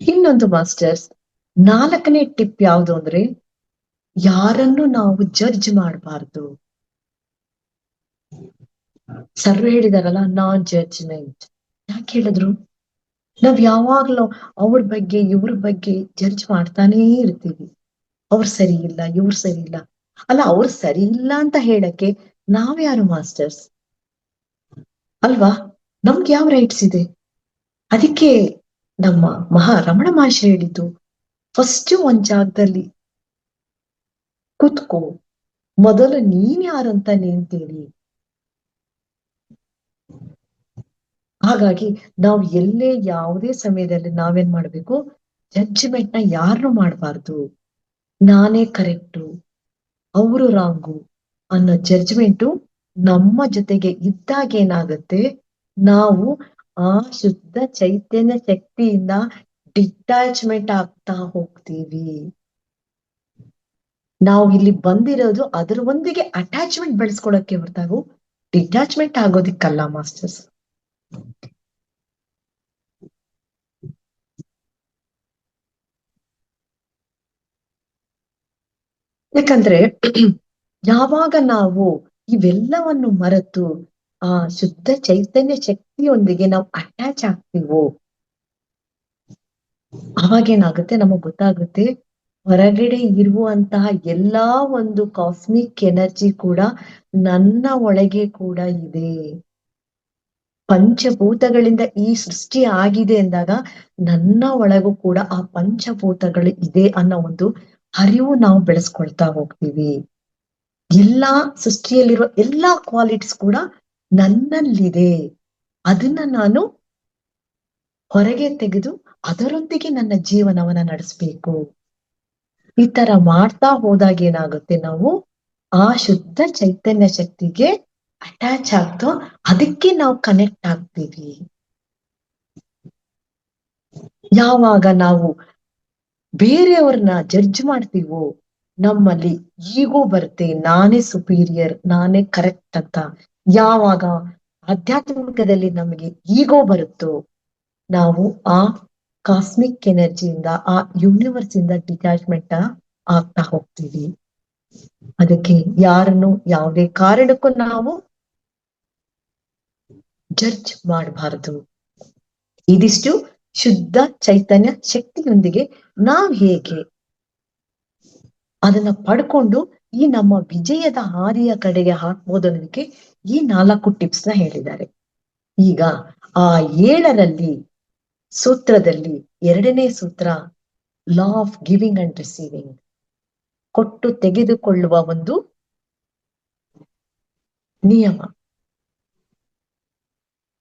ಇನ್ನೊಂದು ಮಾಸ್ಟರ್ಸ್ 4ನೇ ಟಿಪ್ ಯಾವುದು ಅಂದ್ರೆ, ಯಾರನ್ನು ನಾವು ಜಡ್ಜ್ ಮಾಡಬಾರ್ದು. ಸರ್ ಹೇಳಿದಾರಲ್ಲ, ನಾನ್ ಜಡ್ಜ್ಮೆಂಟ್. ಯಾಕೆ ಹೇಳಿದ್ರು, ನಾವ್ ಯಾವಾಗ್ಲೂ ಅವ್ರ ಬಗ್ಗೆ ಇವ್ರ ಬಗ್ಗೆ ಜಡ್ಜ್ ಮಾಡ್ತಾನೇ ಇರ್ತೀವಿ. ಅವ್ರು ಸರಿ ಇಲ್ಲ, ಇವ್ರು ಸರಿ ಇಲ್ಲ. ಅಲ್ಲ, ಅವ್ರು ಸರಿ ಇಲ್ಲ ಅಂತ ಹೇಳಕ್ಕೆ ನಾವ್ಯಾರು ಮಾಸ್ಟರ್ಸ್ ಅಲ್ವಾ? ನಮ್ಗೆ ಯಾವ ರೈಟ್ಸ್ ಇದೆ? ಅದಕ್ಕೆ ನಮ್ಮ ರಮಣ ಮಹರ್ಷಿ ಹೇಳಿದ್ದು, ಫಸ್ಟ್ ಒಂದ್ ಜಾಗದಲ್ಲಿ ಕೂತ್ಕೋ, ಮೊದಲು ನೀನ್ ಯಾರಂತ ನೀನ್ ತಿಳಿ. ಹಾಗಾಗಿ ನಾವು ಎಲ್ಲೇ ಯಾವುದೇ ಸಮಯದಲ್ಲಿ ನಾವೇನ್ ಮಾಡ್ಬೇಕು, ಜಡ್ಜ್ಮೆಂಟ್ ನ ಯಾರನ್ನು ಮಾಡಬಾರ್ದು. ನಾನೇ ಕರೆಕ್ಟು, ಅವರು ರಾಂಗು ಅನ್ನೋ ಜಡ್ಜ್ಮೆಂಟು ನಮ್ಮ ಜೊತೆಗೆ ಇದ್ದಾಗ ಏನಾಗುತ್ತೆ, ನಾವು ಆ ಶುದ್ಧ ಚೈತನ್ಯ ಶಕ್ತಿಯಿಂದ ಡಿಟ್ಯಾಚ್ಮೆಂಟ್ ಆಗ್ತಾ ಹೋಗ್ತೀವಿ. ನಾವು ಇಲ್ಲಿ ಬಂದಿರೋದು ಅದರ ಒಂದಿಗೆ ಅಟ್ಯಾಚ್ಮೆಂಟ್ ಬೆಳೆಸ್ಕೊಳಕ್ಕೆ ಹೊರತಾಗು ಡಿಟ್ಯಾಚ್ಮೆಂಟ್ ಆಗೋದಿಕ್ಕಲ್ಲ ಮಾಸ್ಟರ್ಸ್. ಯಾಕಂದ್ರೆ ಯಾವಾಗ ನಾವು ಇವೆಲ್ಲವನ್ನು ಮರೆತು ಆ ಶುದ್ಧ ಚೈತನ್ಯ ಶಕ್ತಿಯೊಂದಿಗೆ ನಾವು ಅಟ್ಯಾಚ್ ಆಗ್ತೀವೋ, ಅವಾಗೇನಾಗುತ್ತೆ, ನಮಗ್ ಗೊತ್ತಾಗುತ್ತೆ ಹೊರಗಡೆ ಇರುವಂತಹ ಎಲ್ಲಾ ಒಂದು ಕಾಸ್ಮಿಕ್ ಎನರ್ಜಿ ಕೂಡ ನನ್ನ ಒಳಗೆ ಕೂಡ ಇದೆ. ಪಂಚಭೂತಗಳಿಂದ ಈ ಸೃಷ್ಟಿ ಆಗಿದೆ ಎಂದಾಗ ನನ್ನ ಒಳಗೂ ಕೂಡ ಆ ಪಂಚಭೂತಗಳು ಇದೆ ಅನ್ನೋ ಒಂದು ಅರಿವು ನಾವು ಬೆಳೆಸ್ಕೊಳ್ತಾ ಹೋಗ್ತೀವಿ. ಎಲ್ಲಾ ಸೃಷ್ಟಿಯಲ್ಲಿರೋ ಎಲ್ಲಾ ಕ್ವಾಲಿಟೀಸ್ ಕೂಡ ನನ್ನಲ್ಲಿದೆ, ಅದನ್ನ ನಾನು ಹೊರಗೆ ತೆಗೆದು ಅದರೊಂದಿಗೆ ನನ್ನ ಜೀವನವನ್ನ ನಡೆಸ್ಬೇಕು. ಈ ತರ ಮಾಡ್ತಾ ಹೋದಾಗ ಏನಾಗುತ್ತೆ, ನಾವು ಆ ಶುದ್ಧ ಚೈತನ್ಯ ಶಕ್ತಿಗೆ ಅಟ್ಯಾಚ್ ಆಗ್ತೋ, ಅದಕ್ಕೆ ನಾವು ಕನೆಕ್ಟ್ ಆಗ್ತೀವಿ. ಯಾವಾಗ ನಾವು ಬೇರೆಯವ್ರನ್ನ ಜಡ್ಜ್ ಮಾಡ್ತೀವೋ, ನಮ್ಮಲ್ಲಿ ಈಗೋ ಬರುತ್ತೆ, ನಾನೇ ಸುಪೀರಿಯರ್, ನಾನೇ ಕರೆಕ್ಟ್ ಅಂತ. ಯಾವಾಗ ಆಧ್ಯಾತ್ಮಿಕದಲ್ಲಿ ನಮಗೆ ಈಗೋ ಬರುತ್ತೋ, ನಾವು ಆ ಕಾಸ್ಮಿಕ್ ಎನರ್ಜಿಯಿಂದ, ಆ ಯೂನಿವರ್ಸ್ ಇಂದ ಡಿಟ್ಯಾಚ್ಮೆಂಟ್ ಆಗ್ತಾ ಹೋಗ್ತೀವಿ. ಅದಕ್ಕೆ ಯಾರನ್ನು ಯಾವುದೇ ಕಾರಣಕ್ಕೂ ನಾವು ಜಡ್ಜ್ ಮಾಡಬಾರದು. ಇದಿಷ್ಟು ಶುದ್ಧ ಚೈತನ್ಯ ಶಕ್ತಿಯೊಂದಿಗೆ ನಾವು ಹೇಗೆ ಅದನ್ನ ಪಡ್ಕೊಂಡು ಈ ನಮ್ಮ ವಿಜಯದ ಹಾದಿಯ ಕಡೆಗೆ ಹಾಕ್ಬೋದು ಅನ್ನೋದಕ್ಕೆ ಈ 4 ಟಿಪ್ಸ್ ನ ಹೇಳಿದ್ದಾರೆ. ಈಗ ಆ 7ರಲ್ಲಿ ಸೂತ್ರದಲ್ಲಿ 2ನೇ ಸೂತ್ರ law of giving and receiving, ಕೊಟ್ಟು ತೆಗೆದುಕೊಳ್ಳುವ ಒಂದು ನಿಯಮ.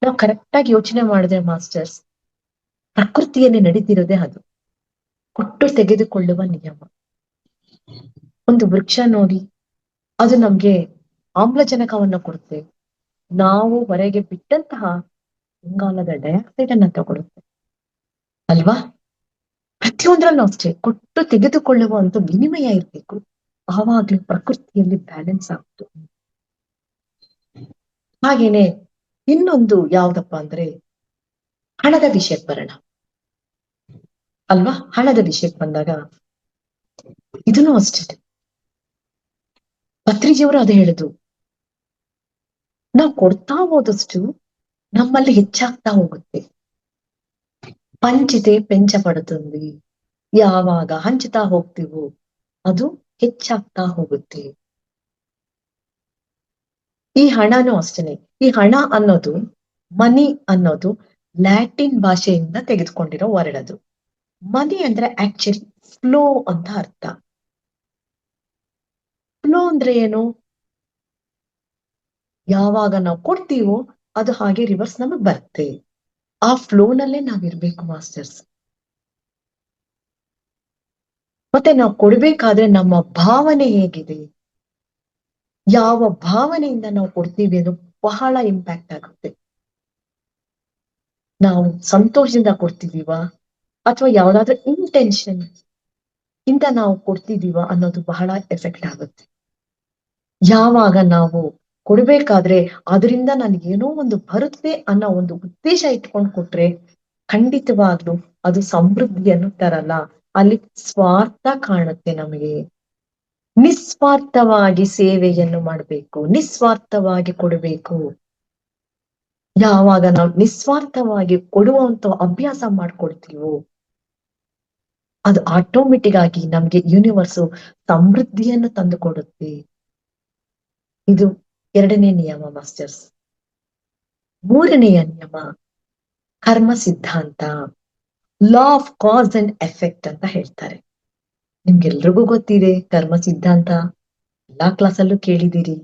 ನಾವು ಕರೆಕ್ಟ್ ಆಗಿ ಯೋಚನೆ ಮಾಡಿದ್ರೆ ಮಾಸ್ಟರ್ಸ್, ಪ್ರಕೃತಿಯಲ್ಲಿ ನಡೀತಿರೋದೇ ಅದು, ಕೊಟ್ಟು ತೆಗೆದುಕೊಳ್ಳುವ ನಿಯಮ. ಒಂದು ವೃಕ್ಷ ನೋಡಿ, ಅದು ನಮ್ಗೆ ಆಮ್ಲಜನಕವನ್ನ ಕೊಡುತ್ತೆ, ನಾವು ಹೊರಗೆ ಬಿಟ್ಟಂತಹ ಇಂಗಾಲದ ಡೈಆಕ್ಸೈಡ್ ಅನ್ನ ತಗೊಳುತ್ತೆ ಅಲ್ವಾ? ಪ್ರತಿಯೊಂದ್ರಲ್ಲೂ ಅಷ್ಟೇ ಕೊಟ್ಟು ತೆಗೆದುಕೊಳ್ಳುವ ಒಂದು ವಿನಿಮಯ ಇರ್ಬೇಕು, ಆವಾಗ್ಲೂ ಪ್ರಕೃತಿಯಲ್ಲಿ ಬ್ಯಾಲೆನ್ಸ್ ಆಗ್ತು. ಹಾಗೇನೆ ಇನ್ನೊಂದು ಯಾವ್ದಪ್ಪ ಅಂದ್ರೆ ಹಣದ ವಿಷಯಕ್ಕೆ ಬರೋಣ ಅಲ್ವಾ. ಹಣದ ವಿಷಯಕ್ಕೆ ಬಂದಾಗ ಇದನ್ನು ಅಷ್ಟೇ ಪತ್ರಿಜಿಯವರು ಅದೇ ಹೇಳುದು, ನಾವು ಕೊಡ್ತಾ ಹೋದಷ್ಟು ನಮ್ಮಲ್ಲಿ ಹೆಚ್ಚಾಗ್ತಾ ಹೋಗುತ್ತೆ. ಪಂಚಿತೆ ಪೆಂಚ ಪಡುತ್ತದೆ, ಯಾವಾಗ ಹಂಚುತ್ತಾ ಹೋಗ್ತೀವೋ ಅದು ಹೆಚ್ಚಾಗ್ತಾ ಹೋಗುತ್ತೆ. ಈ ಹಣನೂ ಅಷ್ಟೇನೆ. ಈ ಹಣ ಅನ್ನೋದು, ಮನಿ ಅನ್ನೋದು ಲ್ಯಾಟಿನ್ ಭಾಷೆಯಿಂದ ತೆಗೆದುಕೊಂಡಿರೋ ವರ್ಡ್. ಅದು ಮನಿ ಅಂದ್ರೆ ಆಕ್ಚುಲಿ ಫ್ಲೋ ಅಂತ ಅರ್ಥ. ಫ್ಲೋ ಅಂದ್ರೆ ಏನು? ಯಾವಾಗ ನಾವು ಕೊಡ್ತೀವೋ ಅದು ಹಾಗೆ ರಿವರ್ಸ್ ನಮಗ್ ಬರುತ್ತೆ. ಆ ಫ್ಲೋನಲ್ಲೇ ನಾವಿರ್ಬೇಕು ಮಾಸ್ಟರ್ಸ್. ಮತ್ತೆ ನಾವು ಕೊಡ್ಬೇಕಾದ್ರೆ ನಮ್ಮ ಭಾವನೆ ಹೇಗಿದೆ, ಯಾವ ಭಾವನೆಯಿಂದ ನಾವು ಕೊಡ್ತೀವಿ ಅದು ಬಹಳ ಇಂಪ್ಯಾಕ್ಟ್ ಆಗುತ್ತೆ. ನಾವು ಸಂತೋಷದಿಂದ ಕೊಡ್ತಿದೀವ ಅಥವಾ ಯಾವ್ದಾದ್ರೂ ಇಂಟೆನ್ಷನ್ ಇಂದ ನಾವು ಕೊಡ್ತಿದೀವ ಅನ್ನೋದು ಬಹಳ ಎಫೆಕ್ಟ್ ಆಗುತ್ತೆ. ಯಾವಾಗ ನಾವು ಕೊಡ್ಬೇಕಾದ್ರೆ ಅದರಿಂದ ನನಗೇನೋ ಒಂದು ಬರುತ್ತೆ ಅನ್ನೋ ಒಂದು ಉದ್ದೇಶ ಇಟ್ಕೊಂಡು ಕೊಟ್ರೆ ಖಂಡಿತವಾಗ್ಲು ಅದು ಸಮೃದ್ಧಿಯನ್ನು ತರಲ್ಲ, ಅಲ್ಲಿ ಸ್ವಾರ್ಥ ಕಾಣುತ್ತೆ ನಮಗೆ. ನಿಸ್ವಾರ್ಥವಾಗಿ ಸೇವೆಯನ್ನು ಮಾಡಬೇಕು, ನಿಸ್ವಾರ್ಥವಾಗಿ ಕೊಡಬೇಕು. ಯಾವಾಗ ನಾವು ನಿಸ್ವಾರ್ಥವಾಗಿ ಕೊಡುವಂತ ಅಭ್ಯಾಸ ಮಾಡ್ಕೊಡ್ತೀವೋ ಅದು ಆಟೋಮೆಟಿಕ್ ಆಗಿ ನಮ್ಗೆ ಯೂನಿವರ್ಸು ಸಮೃದ್ಧಿಯನ್ನು ತಂದು ಕೊಡುತ್ತೆ. ಇದು 2ನೇ ನಿಯಮ ಮಾಸ್ಟರ್ಸ್. 3ನೆಯ ನಿಯಮ ಕರ್ಮ ಸಿದ್ಧಾಂತ, law of cause and effect ಅಂತ ಹೇಳ್ತಾರೆ. ನಿಮ್ಗೆಲ್ರಿಗೂ ಗೊತ್ತಿದೆ ಕರ್ಮ ಸಿದ್ಧಾಂತ, ಎಲ್ಲಾ ಕ್ಲಾಸಲ್ಲೂ ಕೇಳಿದಿರಿ.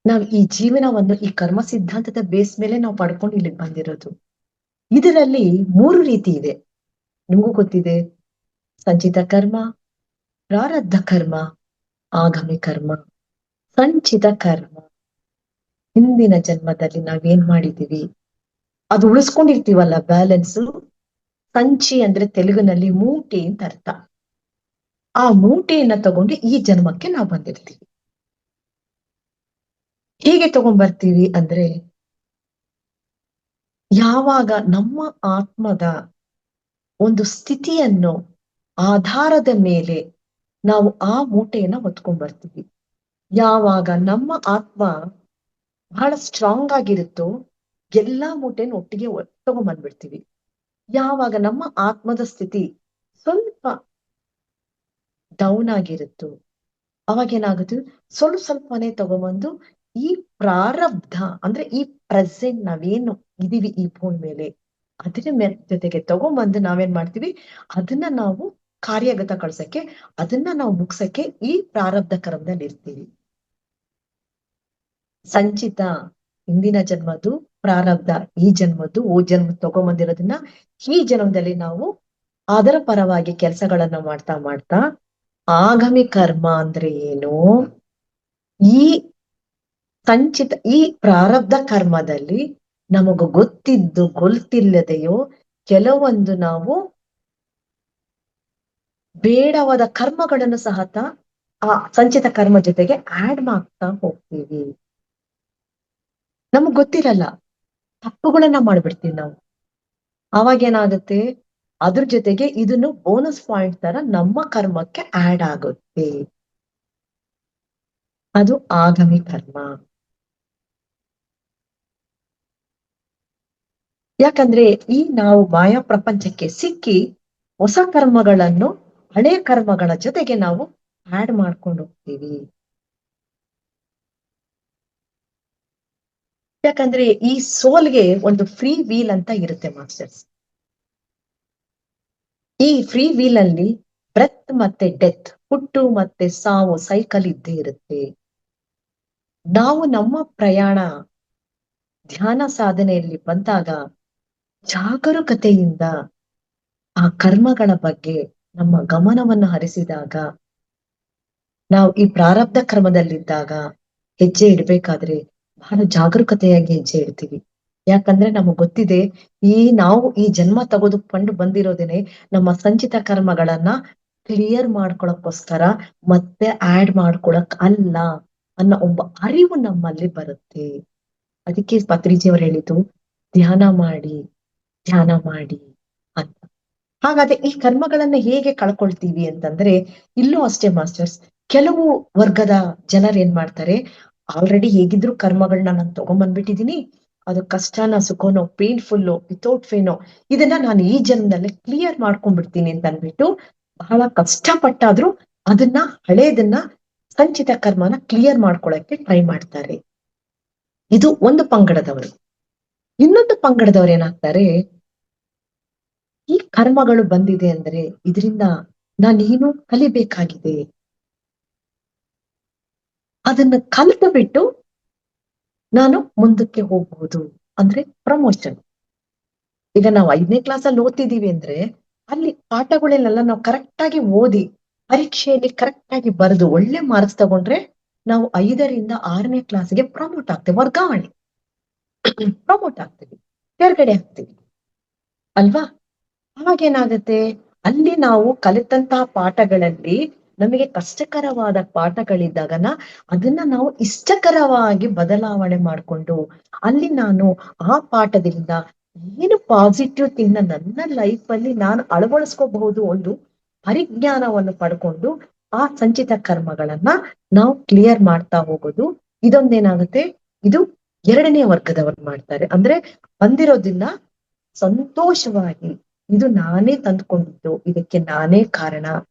ನಾವು ಈ ಜೀವನವನ್ನು ಈ ಕರ್ಮ ಸಿದ್ಧಾಂತದ ಬೇಸ್ ಮೇಲೆ ನಾವು ಪಡ್ಕೊಂಡು ಇಲ್ಲಿಗೆ ಬಂದಿರೋದು. ಇದರಲ್ಲಿ 3 ರೀತಿ ಇದೆ. ನಿಮಗೂ ಗೊತ್ತಿದೆ, ಸಂಚಿತ ಕರ್ಮ, ಪ್ರಾರಬ್ಧ ಕರ್ಮ, ಆಗಾಮಿ ಕರ್ಮ. ಸಂಚಿತ ಕರ್ಮ, ಹಿಂದಿನ ಜನ್ಮದಲ್ಲಿ ನಾವೇನ್ ಮಾಡಿದೀವಿ ಅದು ಉಳಿಸ್ಕೊಂಡಿರ್ತೀವಲ್ಲ, ಬ್ಯಾಲೆನ್ಸ್. ಸಂಚಿ ಅಂದ್ರೆ ತೆಲುಗಿನಲ್ಲಿ ಮೂಟೆ ಅಂತ ಅರ್ಥ. ಆ ಮೂಟೆಯನ್ನ ತಗೊಂಡು ಈ ಜನ್ಮಕ್ಕೆ ನಾವು ಬಂದಿರ್ತೀವಿ. ಹೇಗೆ ತಗೊಂಡ್ಬರ್ತೀವಿ ಅಂದ್ರೆ, ಯಾವಾಗ ನಮ್ಮ ಆತ್ಮದ ಒಂದು ಸ್ಥಿತಿಯನ್ನು ಆಧಾರದ ಮೇಲೆ ನಾವು ಆ ಮೂಟೆಯನ್ನ ಹೊತ್ಕೊಂಡ್ ಬರ್ತೀವಿ. ಯಾವಾಗ ನಮ್ಮ ಆತ್ಮ ಬಹಳ ಸ್ಟ್ರಾಂಗ್ ಆಗಿರುತ್ತೋ ಎಲ್ಲಾ ಮೂಟೆನ ಒಟ್ಟಿಗೆ ತಗೊಂಡ್ಬಂದ್ಬಿಡ್ತೀವಿ. ಯಾವಾಗ ನಮ್ಮ ಆತ್ಮದ ಸ್ಥಿತಿ ಸ್ವಲ್ಪ ಡೌನ್ ಆಗಿರುತ್ತೋ ಅವಾಗ ಏನಾಗುತ್ತೆ, ಸ್ವಲ್ಪ ಸ್ವಲ್ಪನೇ ತಗೊಂಬಂದು ಈ ಪ್ರಾರಬ್ಧ ಅಂದ್ರೆ ಈ ಪ್ರೆಸೆಂಟ್ ನಾವೇನು ಇದೀವಿ ಈ ಭೂಮಿ ಮೇಲೆ ಅದರ ಜೊತೆಗೆ ತಗೊಂಬಂದು ನಾವೇನ್ ಮಾಡ್ತೀವಿ, ಅದನ್ನ ನಾವು ಕಾರ್ಯಗತ ಕಳ್ಸಕ್ಕೆ, ಅದನ್ನ ನಾವು ಮುಗ್ಸಕ್ಕೆ ಈ ಪ್ರಾರಬ್ಧ ಕರ್ಮದಲ್ಲಿ ಇರ್ತೀವಿ. ಸಂಚಿತ ಹಿಂದಿನ ಜನ್ಮದ್ದು, ಪ್ರಾರಬ್ಧ ಈ ಜನ್ಮದ್ದು, ಓ ಜನ್ಮ ತಗೊಂಬಂದಿರೋದನ್ನ ಈ ಜನ್ಮದಲ್ಲಿ ನಾವು ಅದರ ಪರವಾಗಿ ಕೆಲಸಗಳನ್ನ ಮಾಡ್ತಾ ಮಾಡ್ತಾ, ಆಗಾಮಿ ಕರ್ಮ ಅಂದ್ರೆ ಏನು, ಈ ಸಂಚಿತ ಈ ಪ್ರಾರಬ್ಧ ಕರ್ಮದಲ್ಲಿ ನಮಗ ಗೊತ್ತಿದ್ದು ಗೊತ್ತಿಲ್ಲದೆಯೋ ಕೆಲವೊಂದು ನಾವು ಬೇಡವಾದ ಕರ್ಮಗಳನ್ನು ಸಹ ಆ ಸಂಚಿತ ಕರ್ಮ ಜೊತೆಗೆ ಆಡ್ ಮಾಡ್ತಾ ಹೋಗ್ತೀವಿ. ನಮಗ್ ಗೊತ್ತಿರಲ್ಲ, ತಪ್ಪುಗಳನ್ನ ಮಾಡ್ಬಿಡ್ತೀವಿ ನಾವು. ಅವಾಗ ಏನಾಗುತ್ತೆ, ಅದ್ರ ಜೊತೆಗೆ ಇದನ್ನು ಬೋನಸ್ ಪಾಯಿಂಟ್ ತರ ನಮ್ಮ ಕರ್ಮಕ್ಕೆ ಆಡ್ ಆಗುತ್ತೆ. ಅದು ಆಗಾಮಿ ಕರ್ಮ. ಯಾಕಂದ್ರೆ ಈ ನಾವು ಮಾಯಾ ಪ್ರಪಂಚಕ್ಕೆ ಸಿಕ್ಕಿ ಹೊಸ ಕರ್ಮಗಳನ್ನು ಹಳೆಯ ಕರ್ಮಗಳ ಜೊತೆಗೆ ನಾವು ಆಡ್ ಮಾಡ್ಕೊಂಡು ಹೋಗ್ತೀವಿ. ಯಾಕಂದ್ರೆ ಈ ಸೋಲ್ಗೆ ಒಂದು ಫ್ರೀ ವೀಲ್ ಅಂತ ಇರುತ್ತೆ ಮಾಸ್ಟರ್ಸ್. ಈ ಫ್ರೀ ವೀಲ್ ಅಲ್ಲಿ ಬ್ರೆತ್ ಮತ್ತೆ ಡೆತ್, ಹುಟ್ಟು ಮತ್ತೆ ಸಾವು ಸೈಕಲ್ ಇದ್ದೇ ಇರುತ್ತೆ. ನಾವು ನಮ್ಮ ಪ್ರಯಾಣ ಧ್ಯಾನ ಸಾಧನೆಯಲ್ಲಿ ಬಂದಾಗ ಜಾಗರೂಕತೆಯಿಂದ ಆ ಕರ್ಮಗಳ ಬಗ್ಗೆ ನಮ್ಮ ಗಮನವನ್ನು ಹರಿಸಿದಾಗ, ನಾವು ಈ ಪ್ರಾರಬ್ಧ ಕ್ರಮದಲ್ಲಿದ್ದಾಗ ಹೆಜ್ಜೆ ಇಡ್ಬೇಕಾದ್ರೆ ಬಹಳ ಜಾಗರೂಕತೆಯಾಗಿ ಹೆಜ್ಜೆ ಇಡ್ತೀವಿ. ಯಾಕಂದ್ರೆ ನಮಗ್ ಗೊತ್ತಿದೆ, ನಾವು ಈ ಜನ್ಮ ತೆಗೆದುಕೊಂಡು ಬಂದಿರೋದೇನೆ ನಮ್ಮ ಸಂಚಿತ ಕರ್ಮಗಳನ್ನ ಕ್ಲಿಯರ್ ಮಾಡ್ಕೊಳಕ್ಕೋಸ್ಕರ, ಮತ್ತೆ ಆಡ್ ಮಾಡ್ಕೊಳಕ್ ಅಲ್ಲ ಅನ್ನೋ ಒಬ್ಬ ಅರಿವು ನಮ್ಮಲ್ಲಿ ಬರುತ್ತೆ. ಅದಕ್ಕೆ ಪತ್ರಿಜಿಯವರು ಹೇಳಿದ್ದು ಧ್ಯಾನ ಮಾಡಿ ಧ್ಯಾನ ಮಾಡಿ ಅಂತ. ಹಾಗಾದ್ರೆ ಈ ಕರ್ಮಗಳನ್ನ ಹೇಗೆ ಕಳ್ಕೊಳ್ತೀವಿ ಅಂತಂದ್ರೆ, ಇಲ್ಲೂ ಅಷ್ಟೇ ಮಾಸ್ಟರ್ಸ್, ಕೆಲವು ವರ್ಗದ ಜನರು ಏನ್ ಮಾಡ್ತಾರೆ, ಆಲ್ರೆಡಿ ಹೇಗಿದ್ರು ಕರ್ಮಗಳನ್ನ ನಾನು ತಗೊಂಡ್ಬಂದ್ಬಿಟ್ಟಿದೀನಿ, ಅದು ಕಷ್ಟನ ಸುಖನೋ ಪೇನ್ಫುಲ್ಲು ವಿತೌಟ್ ಫೇನೋ ಇದನ್ನ ನಾನು ಈ ಜನ್ಮದಲ್ಲೇ ಕ್ಲಿಯರ್ ಮಾಡ್ಕೊಂಡ್ಬಿಡ್ತೀನಿ ಅಂತ ಅಂದ್ಬಿಟ್ಟು ಬಹಳ ಕಷ್ಟಪಟ್ಟಾದ್ರೂ ಅದನ್ನ ಹಳೇದನ್ನ ಸಂಚಿತ ಕರ್ಮನ ಕ್ಲಿಯರ್ ಮಾಡ್ಕೊಳಕ್ಕೆ ಟ್ರೈ ಮಾಡ್ತಾರೆ. ಇದು ಒಂದು ಪಂಗಡದವರು. ಇನ್ನೊಂದು ಪಂಗಡದವ್ರು ಏನಾಗ್ತಾರೆ, ಈ ಕರ್ಮಗಳು ಬಂದಿದೆ ಅಂದ್ರೆ ಇದರಿಂದ ನಾನೇನು ಕಲಿಬೇಕಾಗಿದೆ, ಅದನ್ನ ಕಲಿತು ಬಿಟ್ಟು ನಾನು ಮುಂದಕ್ಕೆ ಹೋಗ್ಬಹುದು. ಅಂದ್ರೆ ಪ್ರಮೋಷನ್. ಈಗ ನಾವು 5ನೇ ಕ್ಲಾಸಲ್ಲಿ ಓದ್ತಿದೀವಿ ಅಂದ್ರೆ ಅಲ್ಲಿ ಪಾಠಗಳನ್ನೆಲ್ಲ ನಾವು ಕರೆಕ್ಟ್ ಆಗಿ ಓದಿ ಪರೀಕ್ಷೆಯಲ್ಲಿ ಕರೆಕ್ಟ್ ಆಗಿ ಬರೆದು ಒಳ್ಳೆ ಮಾರ್ಕ್ಸ್ ತಗೊಂಡ್ರೆ ನಾವು 5ರಿಂದ 6ನೇ ಕ್ಲಾಸ್ಗೆ ಪ್ರಮೋಟ್ ಆಗ್ತೇವೆ, ವರ್ಗಾವಣೆ ಪ್ರಮೋಟ್ ಆಗ್ತೀವಿ, ಕೆಳಗಡೆ ಆಗ್ತೀವಿ ಅಲ್ವಾ. ಅವಾಗೇನಾಗತ್ತೆ, ಅಲ್ಲಿ ನಾವು ಕಲಿತಂತಹ ಪಾಠಗಳಲ್ಲಿ ನಮಗೆ ಕಷ್ಟಕರವಾದ ಪಾಠಗಳಿದ್ದಾಗನ ಅದನ್ನ ನಾವು ಇಷ್ಟಕರವಾಗಿ ಬದಲಾವಣೆ ಮಾಡಿಕೊಂಡು, ಅಲ್ಲಿ ನಾನು ಆ ಪಾಠದಿಂದ ಏನು ಪಾಸಿಟಿವ್ ಥಿಂಗ್ ನನ್ನ ಲೈಫ್ ಅಲ್ಲಿ ನಾನು ಅಳವಡಿಸ್ಕೋಬಹುದು, ಒಂದು ಪರಿಜ್ಞಾನವನ್ನು ಪಡ್ಕೊಂಡು ಆ ಸಂಚಿತ ಕರ್ಮಗಳನ್ನ ನಾವು ಕ್ಲಿಯರ್ ಮಾಡ್ತಾ ಹೋಗೋದು. ಇದೊಂದೇನಾಗುತ್ತೆ, ಇದು 2ನೇ ವರ್ಗದವರು ಮಾಡ್ತಾರೆ. ಅಂದ್ರೆ ಬಂದಿರೋದನ್ನ ಸಂತೋಷವಾಗಿ, ಇದು ನಾನೇ ತಂದ್ಕೊಂಡಿದ್ದು, ಇದಕ್ಕೆ ನಾನೇ ಕಾರಣ,